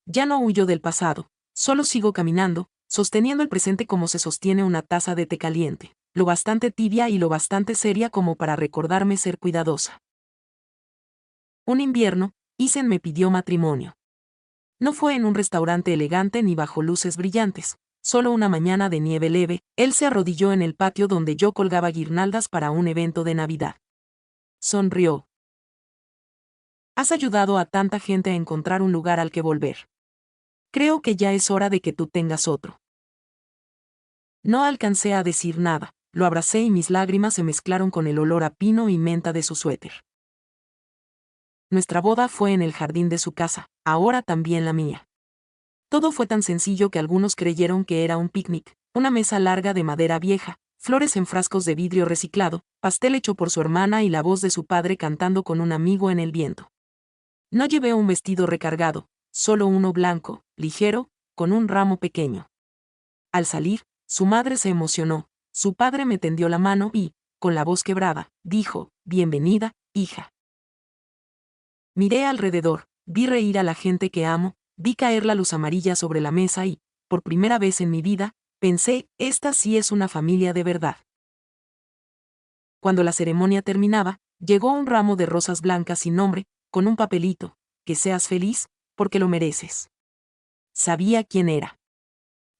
Ya no huyo del pasado, solo sigo caminando, sosteniendo el presente como se sostiene una taza de té caliente, lo bastante tibia y lo bastante seria como para recordarme ser cuidadosa. Un invierno, Isen me pidió matrimonio. No fue en un restaurante elegante ni bajo luces brillantes, solo una mañana de nieve leve, él se arrodilló en el patio donde yo colgaba guirnaldas para un evento de Navidad. Sonrió. Has ayudado a tanta gente a encontrar un lugar al que volver. Creo que ya es hora de que tú tengas otro. No alcancé a decir nada, lo abracé y mis lágrimas se mezclaron con el olor a pino y menta de su suéter. Nuestra boda fue en el jardín de su casa, ahora también la mía. Todo fue tan sencillo que algunos creyeron que era un picnic, una mesa larga de madera vieja, flores en frascos de vidrio reciclado, pastel hecho por su hermana y la voz de su padre cantando con un amigo en el viento. No llevé un vestido recargado, solo uno blanco, ligero, con un ramo pequeño. Al salir, su madre se emocionó, su padre me tendió la mano y, con la voz quebrada, dijo, «Bienvenida, hija». Miré alrededor, vi reír a la gente que amo, vi caer la luz amarilla sobre la mesa y, por primera vez en mi vida, pensé, esta sí es una familia de verdad. Cuando la ceremonia terminaba, llegó un ramo de rosas blancas sin nombre, con un papelito, «Que seas feliz, porque lo mereces». Sabía quién era.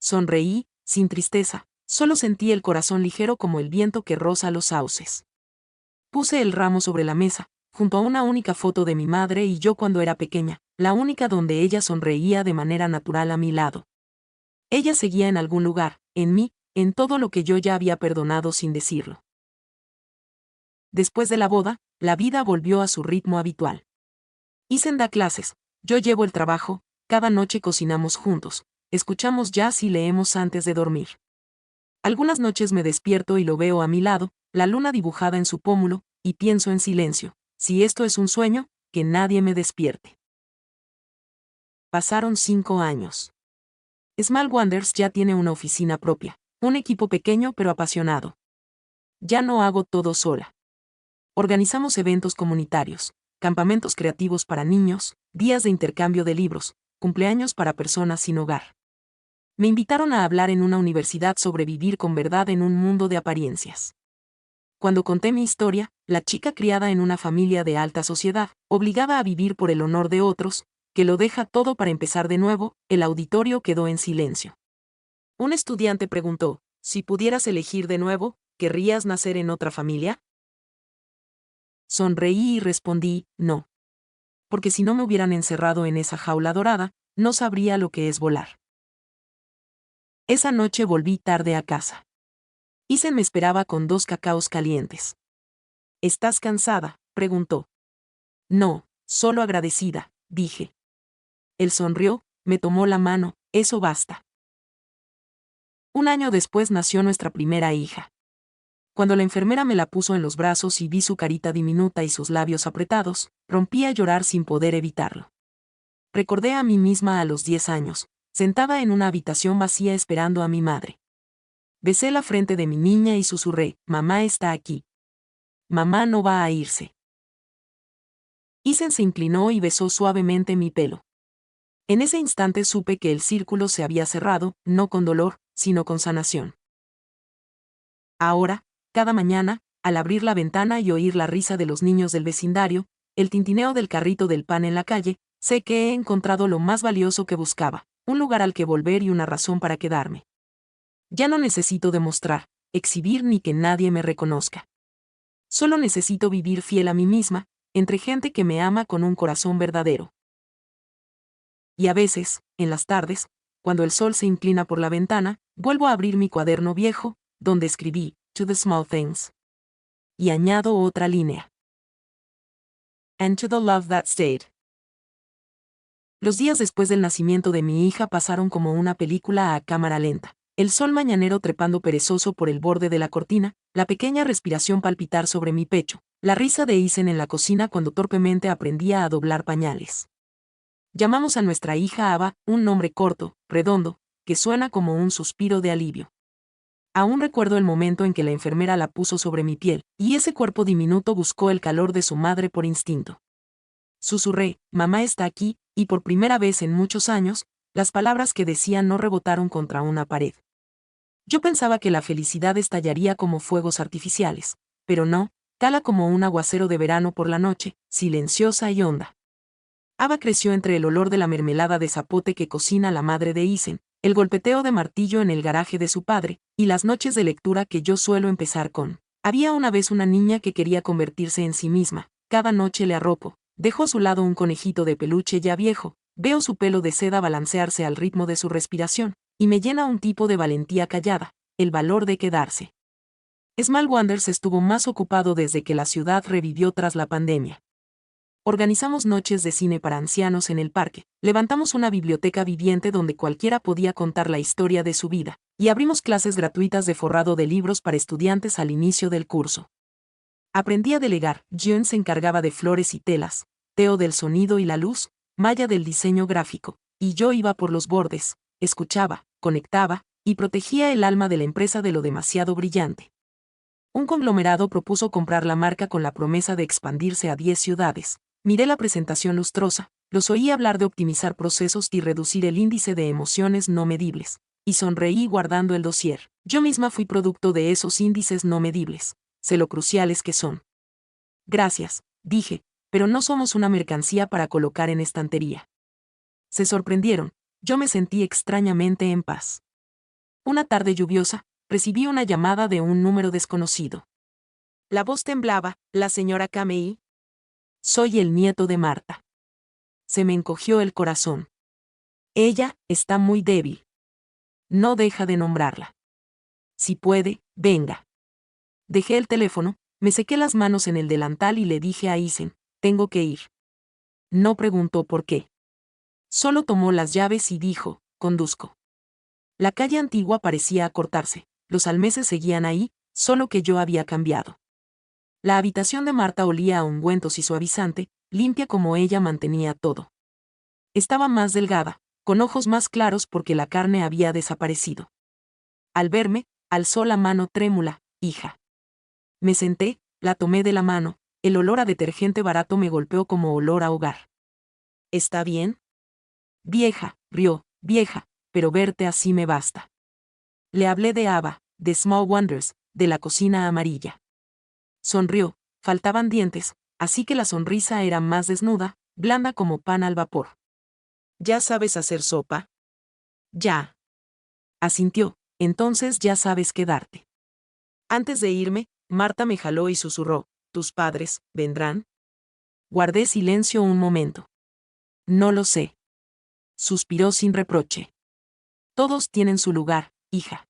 Sonreí, sin tristeza, solo sentí el corazón ligero como el viento que roza los sauces. Puse el ramo sobre la mesa, junto a una única foto de mi madre y yo cuando era pequeña, la única donde ella sonreía de manera natural a mi lado. Ella seguía en algún lugar, en mí, en todo lo que yo ya había perdonado sin decirlo. Después de la boda, la vida volvió a su ritmo habitual. Isen da clases, yo llevo el trabajo, cada noche cocinamos juntos, escuchamos jazz y leemos antes de dormir. Algunas noches me despierto y lo veo a mi lado, la luna dibujada en su pómulo, y pienso en silencio, si esto es un sueño, que nadie me despierte. Pasaron 5 años. Small Wonders ya tiene una oficina propia, un equipo pequeño pero apasionado. Ya no hago todo sola. Organizamos eventos comunitarios, campamentos creativos para niños, días de intercambio de libros, cumpleaños para personas sin hogar. Me invitaron a hablar en una universidad sobre vivir con verdad en un mundo de apariencias. Cuando conté mi historia, la chica criada en una familia de alta sociedad, obligada a vivir por el honor de otros, que lo deja todo para empezar de nuevo, el auditorio quedó en silencio. Un estudiante preguntó, si pudieras elegir de nuevo, ¿querrías nacer en otra familia? Sonreí y respondí, no. Porque si no me hubieran encerrado en esa jaula dorada, no sabría lo que es volar. Esa noche volví tarde a casa. Isen me esperaba con 2 cacaos calientes. ¿Estás cansada?, preguntó. No, solo agradecida, dije. Él sonrió, me tomó la mano, eso basta. Un año después nació nuestra primera hija. Cuando la enfermera me la puso en los brazos y vi su carita diminuta y sus labios apretados, rompí a llorar sin poder evitarlo. Recordé a mí misma a los 10 años, sentada en una habitación vacía esperando a mi madre. Besé la frente de mi niña y susurré, mamá está aquí. Mamá no va a irse. Isen se inclinó y besó suavemente mi pelo. En ese instante supe que el círculo se había cerrado, no con dolor, sino con sanación. Ahora, cada mañana, al abrir la ventana y oír la risa de los niños del vecindario, el tintineo del carrito del pan en la calle, sé que he encontrado lo más valioso que buscaba, un lugar al que volver y una razón para quedarme. Ya no necesito demostrar, exhibir ni que nadie me reconozca. Solo necesito vivir fiel a mí misma, entre gente que me ama con un corazón verdadero. Y a veces, en las tardes, cuando el sol se inclina por la ventana, vuelvo a abrir mi cuaderno viejo, donde escribí, To the Small Things. Y añado otra línea. And to the love that stayed. Los días después del nacimiento de mi hija pasaron como una película a cámara lenta. El sol mañanero trepando perezoso por el borde de la cortina, la pequeña respiración palpitar sobre mi pecho, la risa de Isen en la cocina cuando torpemente aprendía a doblar pañales. Llamamos a nuestra hija Ava, un nombre corto, redondo, que suena como un suspiro de alivio. Aún recuerdo el momento en que la enfermera la puso sobre mi piel, y ese cuerpo diminuto buscó el calor de su madre por instinto. Susurré, mamá está aquí, y por primera vez en muchos años, las palabras que decía no rebotaron contra una pared. Yo pensaba que la felicidad estallaría como fuegos artificiales, pero no, cala como un aguacero de verano por la noche, silenciosa y honda. Ava creció entre el olor de la mermelada de zapote que cocina la madre de Isen, el golpeteo de martillo en el garaje de su padre, y las noches de lectura que yo suelo empezar con. Había una vez una niña que quería convertirse en sí misma. Cada noche le arropo, dejo a su lado un conejito de peluche ya viejo, veo su pelo de seda balancearse al ritmo de su respiración, y me llena un tipo de valentía callada, el valor de quedarse. Small Wonders estuvo más ocupado desde que la ciudad revivió tras la pandemia. Organizamos noches de cine para ancianos en el parque, levantamos una biblioteca viviente donde cualquiera podía contar la historia de su vida, y abrimos clases gratuitas de forrado de libros para estudiantes al inicio del curso. Aprendí a delegar, June se encargaba de flores y telas, Theo del sonido y la luz, Maya del diseño gráfico, y yo iba por los bordes, escuchaba, conectaba, y protegía el alma de la empresa de lo demasiado brillante. Un conglomerado propuso comprar la marca con la promesa de expandirse a 10 ciudades. Miré la presentación lustrosa, los oí hablar de optimizar procesos y reducir el índice de emociones no medibles, y sonreí guardando el dossier. Yo misma fui producto de esos índices no medibles. Sé lo cruciales que son. Gracias, dije, pero no somos una mercancía para colocar en estantería. Se sorprendieron, yo me sentí extrañamente en paz. Una tarde lluviosa, recibí una llamada de un número desconocido. La voz temblaba, la señora Kamei. Soy el nieto de Marta. Se me encogió el corazón. Ella está muy débil. No deja de nombrarla. Si puede, venga. Dejé el teléfono, me sequé las manos en el delantal y le dije a Isen, tengo que ir. No preguntó por qué. Solo tomó las llaves y dijo, conduzco. La calle antigua parecía acortarse, los almeses seguían ahí, solo que yo había cambiado. La habitación de Marta olía a ungüentos y suavizante, limpia como ella mantenía todo. Estaba más delgada, con ojos más claros porque la carne había desaparecido. Al verme, alzó la mano trémula, hija. Me senté, la tomé de la mano, el olor a detergente barato me golpeó como olor a hogar. ¿Está bien? Vieja, rió, vieja, pero verte así me basta. Le hablé de Ava, de Small Wonders, de la cocina amarilla. Sonrió, faltaban dientes, así que la sonrisa era más desnuda, blanda como pan al vapor. ¿Ya sabes hacer sopa? Ya. Asintió, entonces ya sabes quedarte. Antes de irme, Marta me jaló y susurró, ¿tus padres vendrán? Guardé silencio un momento. No lo sé. Suspiró sin reproche. Todos tienen su lugar, hija.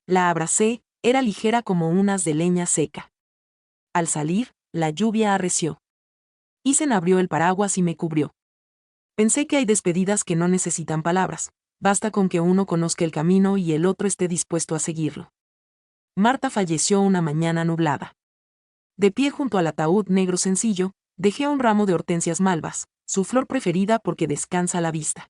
La abracé, era ligera como un haz de leña seca. Al salir, la lluvia arreció. Isen abrió el paraguas y me cubrió. Pensé que hay despedidas que no necesitan palabras, basta con que uno conozca el camino y el otro esté dispuesto a seguirlo. Marta falleció una mañana nublada. De pie junto al ataúd negro sencillo, dejé un ramo de hortensias malvas, su flor preferida porque descansa a la vista.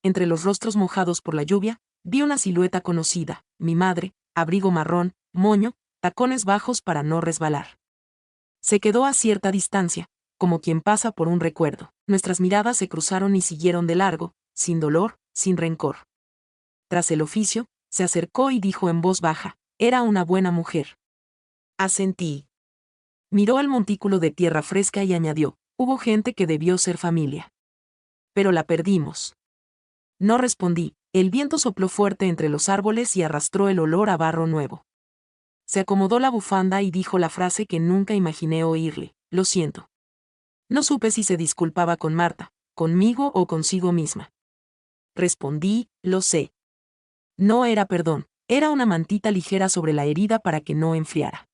Entre los rostros mojados por la lluvia, vi una silueta conocida, mi madre, abrigo marrón, moño, tacones bajos para no resbalar. Se quedó a cierta distancia, como quien pasa por un recuerdo. Nuestras miradas se cruzaron y siguieron de largo, sin dolor, sin rencor. Tras el oficio, se acercó y dijo en voz baja, era una buena mujer. Asentí. Miró al montículo de tierra fresca y añadió, hubo gente que debió ser familia. Pero la perdimos. No respondí, el viento sopló fuerte entre los árboles y arrastró el olor a barro nuevo. Se acomodó la bufanda y dijo la frase que nunca imaginé oírle, lo siento. No supe si se disculpaba con Marta, conmigo o consigo misma. Respondí, lo sé. No era perdón, era una mantita ligera sobre la herida para que no enfriara.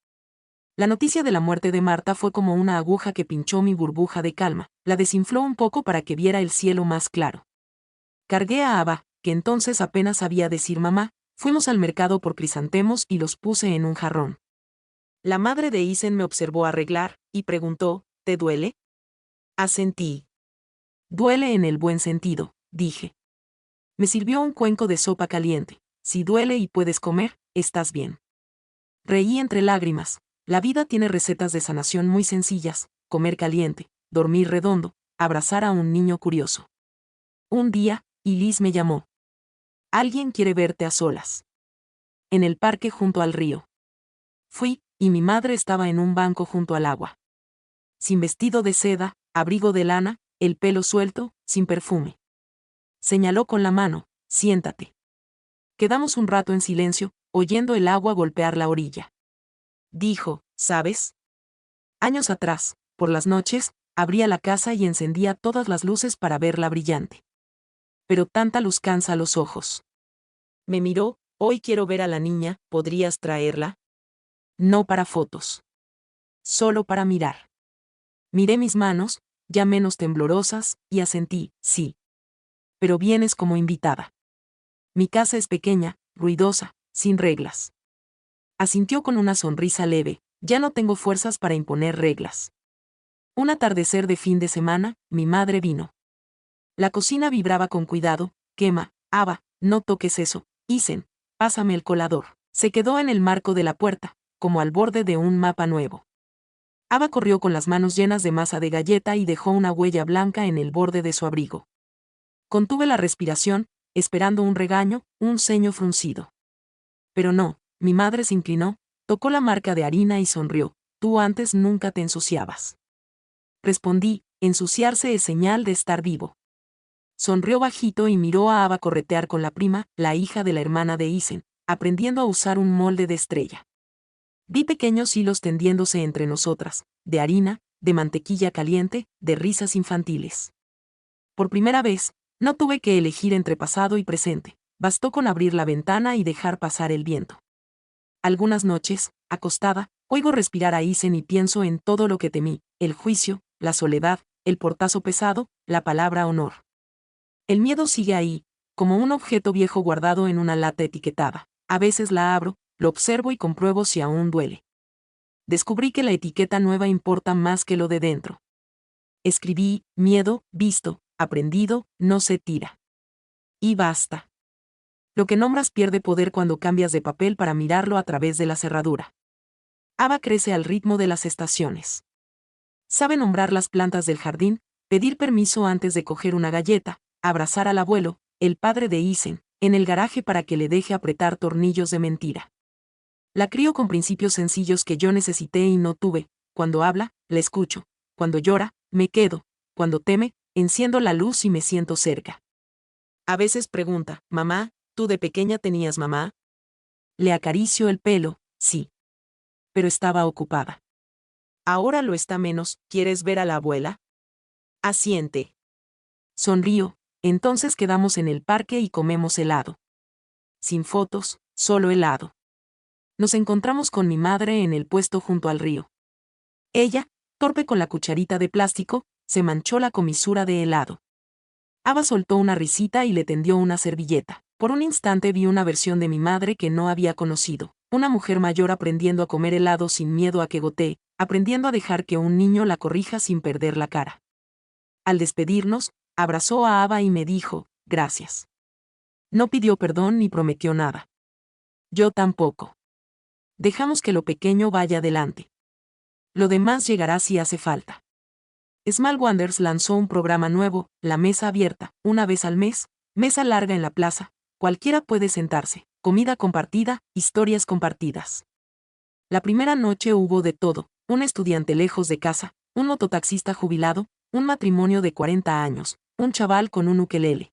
La noticia de la muerte de Marta fue como una aguja que pinchó mi burbuja de calma, la desinfló un poco para que viera el cielo más claro. Cargué a Ava, que entonces apenas sabía decir mamá, fuimos al mercado por crisantemos y los puse en un jarrón. La madre de Isen me observó arreglar, y preguntó, ¿te duele? Asentí. Duele en el buen sentido, dije. Me sirvió un cuenco de sopa caliente. Si duele y puedes comer, estás bien. Reí entre lágrimas. La vida tiene recetas de sanación muy sencillas, comer caliente, dormir redondo, abrazar a un niño curioso. Un día, Liz me llamó. Alguien quiere verte a solas. En el parque junto al río. Fui, y mi madre estaba en un banco junto al agua. Sin vestido de seda, abrigo de lana, el pelo suelto, sin perfume. Señaló con la mano, siéntate. Quedamos un rato en silencio, oyendo el agua golpear la orilla. Dijo, ¿sabes? Años atrás, por las noches, abría la casa y encendía todas las luces para verla brillante. Pero tanta luz cansa los ojos. Me miró, hoy quiero ver a la niña, ¿podrías traerla? No para fotos. Solo para mirar. Miré mis manos, ya menos temblorosas, y asentí, sí. Pero vienes como invitada. Mi casa es pequeña, ruidosa, sin reglas. Asintió con una sonrisa leve, ya no tengo fuerzas para imponer reglas. Un atardecer de fin de semana, mi madre vino. La cocina vibraba con cuidado, quema, Ava, no toques eso, Isen, pásame el colador. Se quedó en el marco de la puerta, como al borde de un mapa nuevo. Ava corrió con las manos llenas de masa de galleta y dejó una huella blanca en el borde de su abrigo. Contuve la respiración, esperando un regaño, un ceño fruncido. Pero no, mi madre se inclinó, tocó la marca de harina y sonrió, tú antes nunca te ensuciabas. Respondí, ensuciarse es señal de estar vivo. Sonrió bajito y miró a Ava corretear con la prima, la hija de la hermana de Isen, aprendiendo a usar un molde de estrella. Vi pequeños hilos tendiéndose entre nosotras, de harina, de mantequilla caliente, de risas infantiles. Por primera vez, no tuve que elegir entre pasado y presente, bastó con abrir la ventana y dejar pasar el viento. Algunas noches, acostada, oigo respirar a Isen y pienso en todo lo que temí, el juicio, la soledad, el portazo pesado, la palabra honor. El miedo sigue ahí, como un objeto viejo guardado en una lata etiquetada. A veces la abro, lo observo y compruebo si aún duele. Descubrí que la etiqueta nueva importa más que lo de dentro. Escribí, miedo, visto, aprendido, no se tira. Y basta. Lo que nombras pierde poder cuando cambias de papel para mirarlo a través de la cerradura. Ava crece al ritmo de las estaciones. Sabe nombrar las plantas del jardín, pedir permiso antes de coger una galleta, abrazar al abuelo, el padre de Isen, en el garaje para que le deje apretar tornillos de mentira. La crío con principios sencillos que yo necesité y no tuve. Cuando habla, la escucho. Cuando llora, me quedo. Cuando teme, enciendo la luz y me siento cerca. A veces pregunta, mamá, ¿tú de pequeña tenías mamá? Le acaricio el pelo, sí. Pero estaba ocupada. Ahora lo está menos, ¿quieres ver a la abuela? Asiente. Sonrío, entonces quedamos en el parque y comemos helado. Sin fotos, solo helado. Nos encontramos con mi madre en el puesto junto al río. Ella, torpe con la cucharita de plástico, se manchó la comisura de helado. Ava soltó una risita y le tendió una servilleta. Por un instante vi una versión de mi madre que no había conocido, una mujer mayor aprendiendo a comer helado sin miedo a que gotee, aprendiendo a dejar que un niño la corrija sin perder la cara. Al despedirnos, abrazó a Ava y me dijo, gracias. No pidió perdón ni prometió nada. Yo tampoco. Dejamos que lo pequeño vaya adelante. Lo demás llegará si hace falta. Small Wonders lanzó un programa nuevo, La Mesa Abierta, una vez al mes, mesa larga en la plaza, cualquiera puede sentarse, comida compartida, historias compartidas. La primera noche hubo de todo, un estudiante lejos de casa, un mototaxista jubilado, un matrimonio de 40 años, un chaval con un ukelele.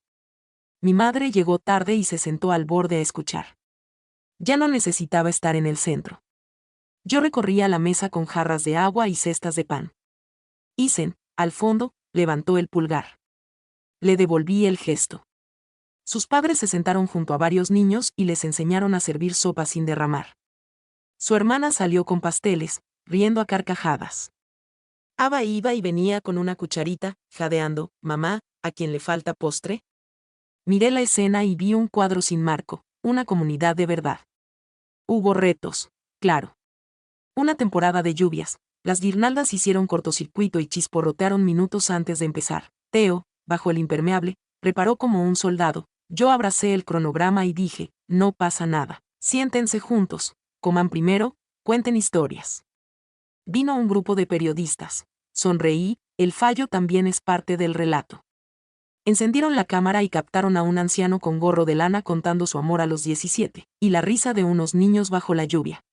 Mi madre llegó tarde y se sentó al borde a escuchar. Ya no necesitaba estar en el centro. Yo recorría la mesa con jarras de agua y cestas de pan. Isen, al fondo, levantó el pulgar. Le devolví el gesto. Sus padres se sentaron junto a varios niños y les enseñaron a servir sopa sin derramar. Su hermana salió con pasteles, riendo a carcajadas. Ava iba y venía con una cucharita, jadeando, mamá, ¿a quién le falta postre? Miré la escena y vi un cuadro sin marco, una comunidad de verdad. Hubo retos, claro. Una temporada de lluvias, las guirnaldas hicieron cortocircuito y chisporrotearon minutos antes de empezar. Theo, bajo el impermeable, preparó como un soldado. Yo abracé el cronograma y dije, no pasa nada. Siéntense juntos, coman primero, cuenten historias. Vino un grupo de periodistas. Sonreí, el fallo también es parte del relato. Encendieron la cámara y captaron a un anciano con gorro de lana contando su amor a los 17, y la risa de unos niños bajo la lluvia.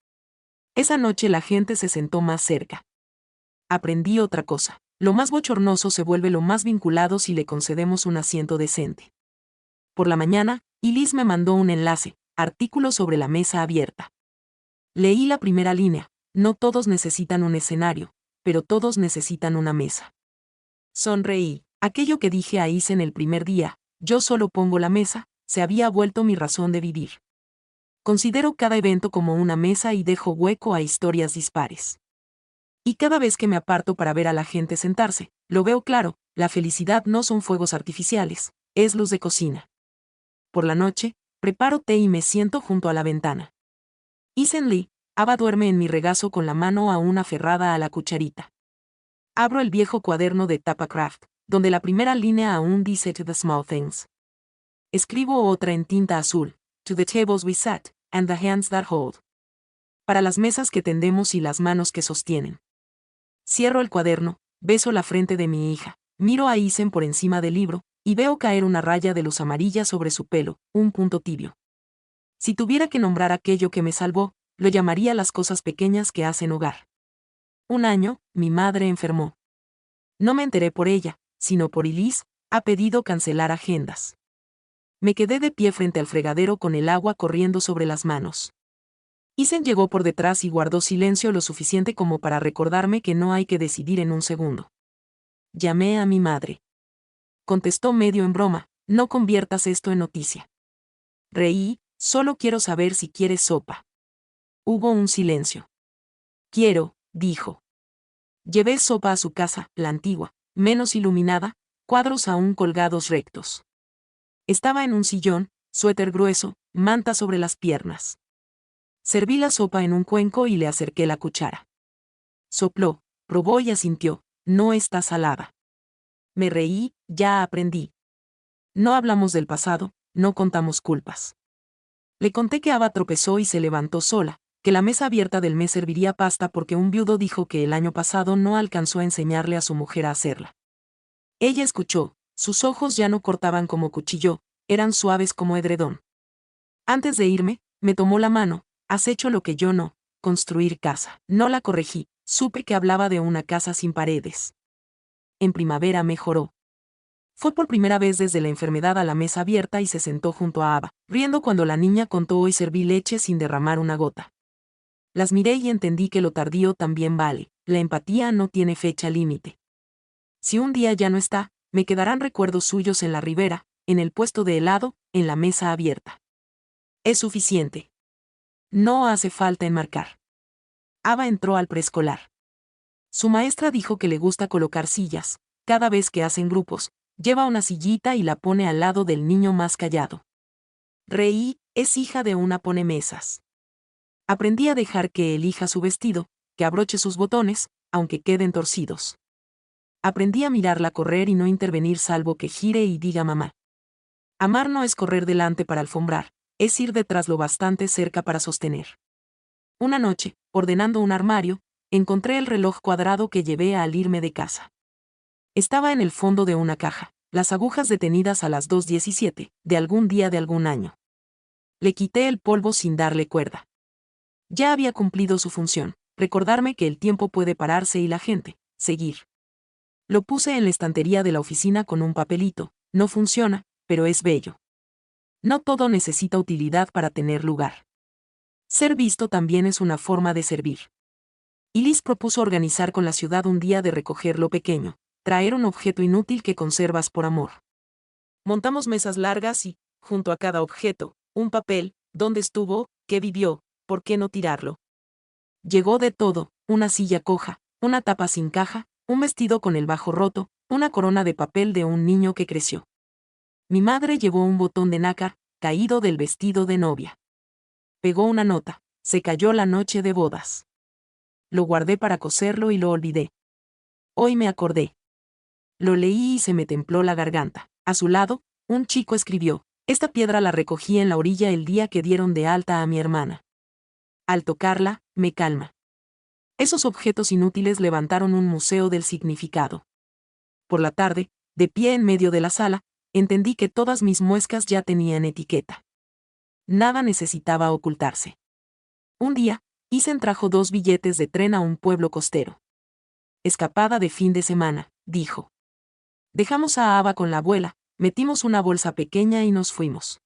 Esa noche la gente se sentó más cerca. Aprendí otra cosa. Lo más bochornoso se vuelve lo más vinculado si le concedemos un asiento decente. Por la mañana, Y Liz me mandó un enlace, artículo sobre la mesa abierta. Leí la primera línea: no todos necesitan un escenario, pero todos necesitan una mesa. Sonreí. Aquello que dije a Isen el primer día, yo solo pongo la mesa, se había vuelto mi razón de vivir. Considero cada evento como una mesa y dejo hueco a historias dispares. Y cada vez que me aparto para ver a la gente sentarse, lo veo claro: la felicidad no son fuegos artificiales, es luz de cocina. Por la noche, preparo té y me siento junto a la ventana. Isen Lee, Ava duerme en mi regazo con la mano aún aferrada a la cucharita. Abro el viejo cuaderno de Tapacraft, donde la primera línea aún dice "To the small things". Escribo otra en tinta azul: "To the tables we sat, and the hands that hold". Para las mesas que tendemos y las manos que sostienen. Cierro el cuaderno, beso la frente de mi hija, miro a Isen por encima del libro, y veo caer una raya de luz amarilla sobre su pelo, un punto tibio. Si tuviera que nombrar aquello que me salvó, lo llamaría las cosas pequeñas que hacen hogar. Un año, mi madre enfermó. No me enteré por ella, sino por Elise, ha pedido cancelar agendas. Me quedé de pie frente al fregadero con el agua corriendo sobre las manos. Isen llegó por detrás y guardó silencio lo suficiente como para recordarme que no hay que decidir en un segundo. Llamé a mi madre. Contestó medio en broma: no conviertas esto en noticia. Reí: solo quiero saber si quieres sopa. Hubo un silencio. Quiero, dijo. Llevé sopa a su casa, la antigua, menos iluminada, cuadros aún colgados rectos. Estaba en un sillón, suéter grueso, manta sobre las piernas. Serví la sopa en un cuenco y le acerqué la cuchara. Sopló, probó y asintió: no está salada. Me reí: ya aprendí. No hablamos del pasado, no contamos culpas. Le conté que Ava tropezó y se levantó sola, que la mesa abierta del mes serviría pasta porque un viudo dijo que el año pasado no alcanzó a enseñarle a su mujer a hacerla. Ella escuchó, sus ojos ya no cortaban como cuchillo, eran suaves como edredón. Antes de irme, me tomó la mano: has hecho lo que yo no, construir casa. No la corregí, supe que hablaba de una casa sin paredes. En primavera mejoró. Fue por primera vez desde la enfermedad a la mesa abierta y se sentó junto a Ava, riendo cuando la niña contó: hoy serví leche sin derramar una gota. Las miré y entendí que lo tardío también vale, la empatía no tiene fecha límite. Si un día ya no está, me quedarán recuerdos suyos en la ribera, en el puesto de helado, en la mesa abierta. Es suficiente. No hace falta enmarcar. Ava entró al preescolar. Su maestra dijo que le gusta colocar sillas, cada vez que hacen grupos, lleva una sillita y la pone al lado del niño más callado. Reí: es hija de una ponemesas. Aprendí a dejar que elija su vestido, que abroche sus botones, aunque queden torcidos. Aprendí a mirarla correr y no intervenir salvo que gire y diga mamá. Amar no es correr delante para alfombrar, es ir detrás lo bastante cerca para sostener. Una noche, ordenando un armario, encontré el reloj cuadrado que llevé al irme de casa. Estaba en el fondo de una caja, las agujas detenidas a las 2:17, de algún día de algún año. Le quité el polvo sin darle cuerda. Ya había cumplido su función, recordarme que el tiempo puede pararse y la gente, seguir. Lo puse en la estantería de la oficina con un papelito: no funciona, pero es bello. No todo necesita utilidad para tener lugar. Ser visto también es una forma de servir. Y Liz propuso organizar con la ciudad un día de recoger lo pequeño, traer un objeto inútil que conservas por amor. Montamos mesas largas y, junto a cada objeto, un papel: dónde estuvo, qué vivió, por qué no tirarlo. Llegó de todo: una silla coja, una tapa sin caja, un vestido con el bajo roto, una corona de papel de un niño que creció. Mi madre llevó un botón de nácar, caído del vestido de novia. Pegó una nota: se cayó la noche de bodas. Lo guardé para coserlo y lo olvidé. Hoy me acordé. Lo leí y se me templó la garganta. A su lado, un chico escribió: esta piedra la recogí en la orilla el día que dieron de alta a mi hermana. Al tocarla, me calma. Esos objetos inútiles levantaron un museo del significado. Por la tarde, de pie en medio de la sala, entendí que todas mis muescas ya tenían etiqueta. Nada necesitaba ocultarse. Un día, Isen trajo 2 billetes de tren a un pueblo costero. Escapada de fin de semana, dijo. Dejamos a Ava con la abuela, metimos una bolsa pequeña y nos fuimos.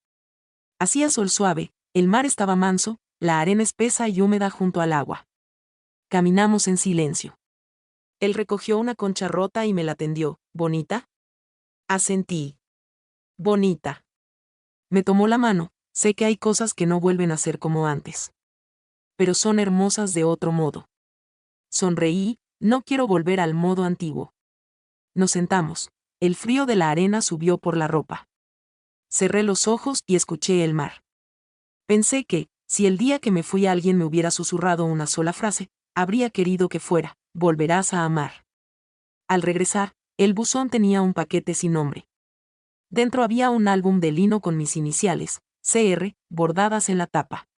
Hacía sol suave, el mar estaba manso, la arena espesa y húmeda junto al agua. Caminamos en silencio. Él recogió una concha rota y me la tendió. ¿Bonita? Asentí. Bonita. Me tomó la mano. Sé que hay cosas que no vuelven a ser como antes. Pero son hermosas de otro modo. Sonreí, no quiero volver al modo antiguo. Nos sentamos. El frío de la arena subió por la ropa. Cerré los ojos y escuché el mar. Pensé que, si el día que me fui alguien me hubiera susurrado una sola frase, habría querido que fuera, volverás a amar. Al regresar, el buzón tenía un paquete sin nombre. Dentro había un álbum de lino con mis iniciales, CR, bordadas en la tapa.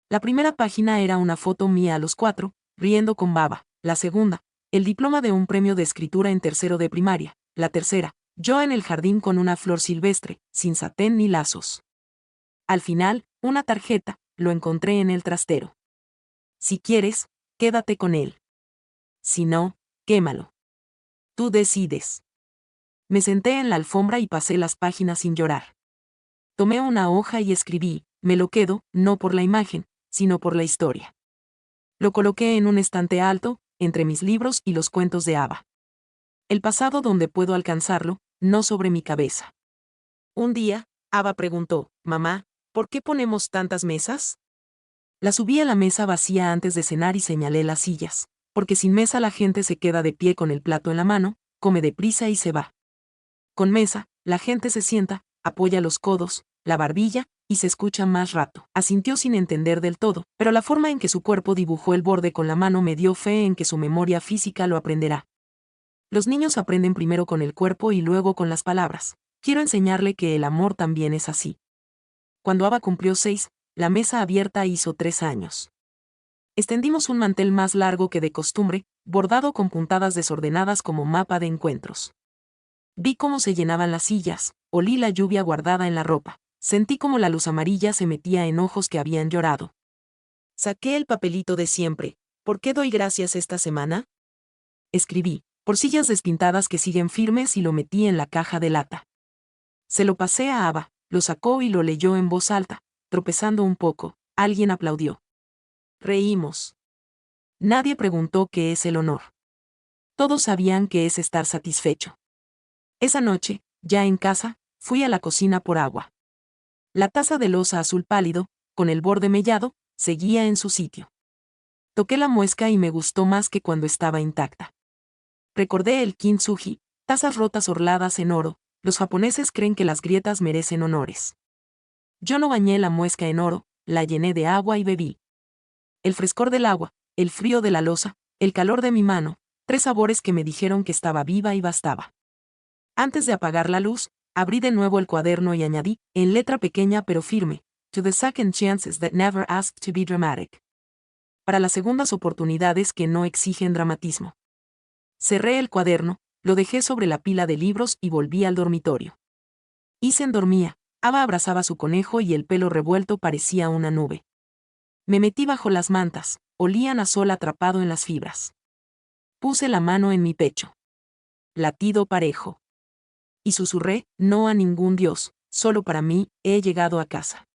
La primera página era una foto mía a los 4, riendo con baba. La segunda, el diploma de un premio de escritura en tercero de primaria. La tercera, yo en el jardín con una flor silvestre, sin satén ni lazos. Al final, una tarjeta, lo encontré en el trastero. Si quieres, quédate con él. Si no, quémalo. Tú decides. Me senté en la alfombra y pasé las páginas sin llorar. Tomé una hoja y escribí, me lo quedo, no por la imagen, sino por la historia. Lo coloqué en un estante alto, entre mis libros y los cuentos de Ava. El pasado donde puedo alcanzarlo, no sobre mi cabeza. Un día, Ava preguntó, mamá, ¿por qué ponemos tantas mesas? La subí a la mesa vacía antes de cenar y señalé las sillas, porque sin mesa la gente se queda de pie con el plato en la mano, come deprisa y se va. Con mesa, la gente se sienta, apoya los codos, la barbilla, y se escucha más rato. Asintió sin entender del todo, pero la forma en que su cuerpo dibujó el borde con la mano me dio fe en que su memoria física lo aprenderá. Los niños aprenden primero con el cuerpo y luego con las palabras. Quiero enseñarle que el amor también es así. Cuando Ava cumplió 6, la mesa abierta hizo 3 años. Extendimos un mantel más largo que de costumbre, bordado con puntadas desordenadas como mapa de encuentros. Vi cómo se llenaban las sillas, olí la lluvia guardada en la ropa, sentí como la luz amarilla se metía en ojos que habían llorado. Saqué el papelito de siempre. ¿Por qué doy gracias esta semana? Escribí, por sillas despintadas que siguen firmes, y lo metí en la caja de lata. Se lo pasé a Ava, lo sacó y lo leyó en voz alta, tropezando un poco. Alguien aplaudió. Reímos. Nadie preguntó qué es el honor. Todos sabían qué es estar satisfecho. Esa noche, ya en casa, fui a la cocina por agua. La taza de loza azul pálido, con el borde mellado, seguía en su sitio. Toqué la muesca y me gustó más que cuando estaba intacta. Recordé el kintsugi, tazas rotas orladas en oro. Los japoneses creen que las grietas merecen honores. Yo no bañé la muesca en oro, la llené de agua y bebí. El frescor del agua, el frío de la loza, el calor de mi mano, 3 sabores que me dijeron que estaba viva y bastaba. Antes de apagar la luz, abrí de nuevo el cuaderno y añadí, en letra pequeña pero firme, To the second chances that never ask to be dramatic. Para las segundas oportunidades que no exigen dramatismo. Cerré el cuaderno, lo dejé sobre la pila de libros y volví al dormitorio. Isen dormía, Ava abrazaba su conejo y el pelo revuelto parecía una nube. Me metí bajo las mantas, olían a sol atrapado en las fibras. Puse la mano en mi pecho. Latido parejo. Y susurré, no a ningún dios, solo para mí, he llegado a casa.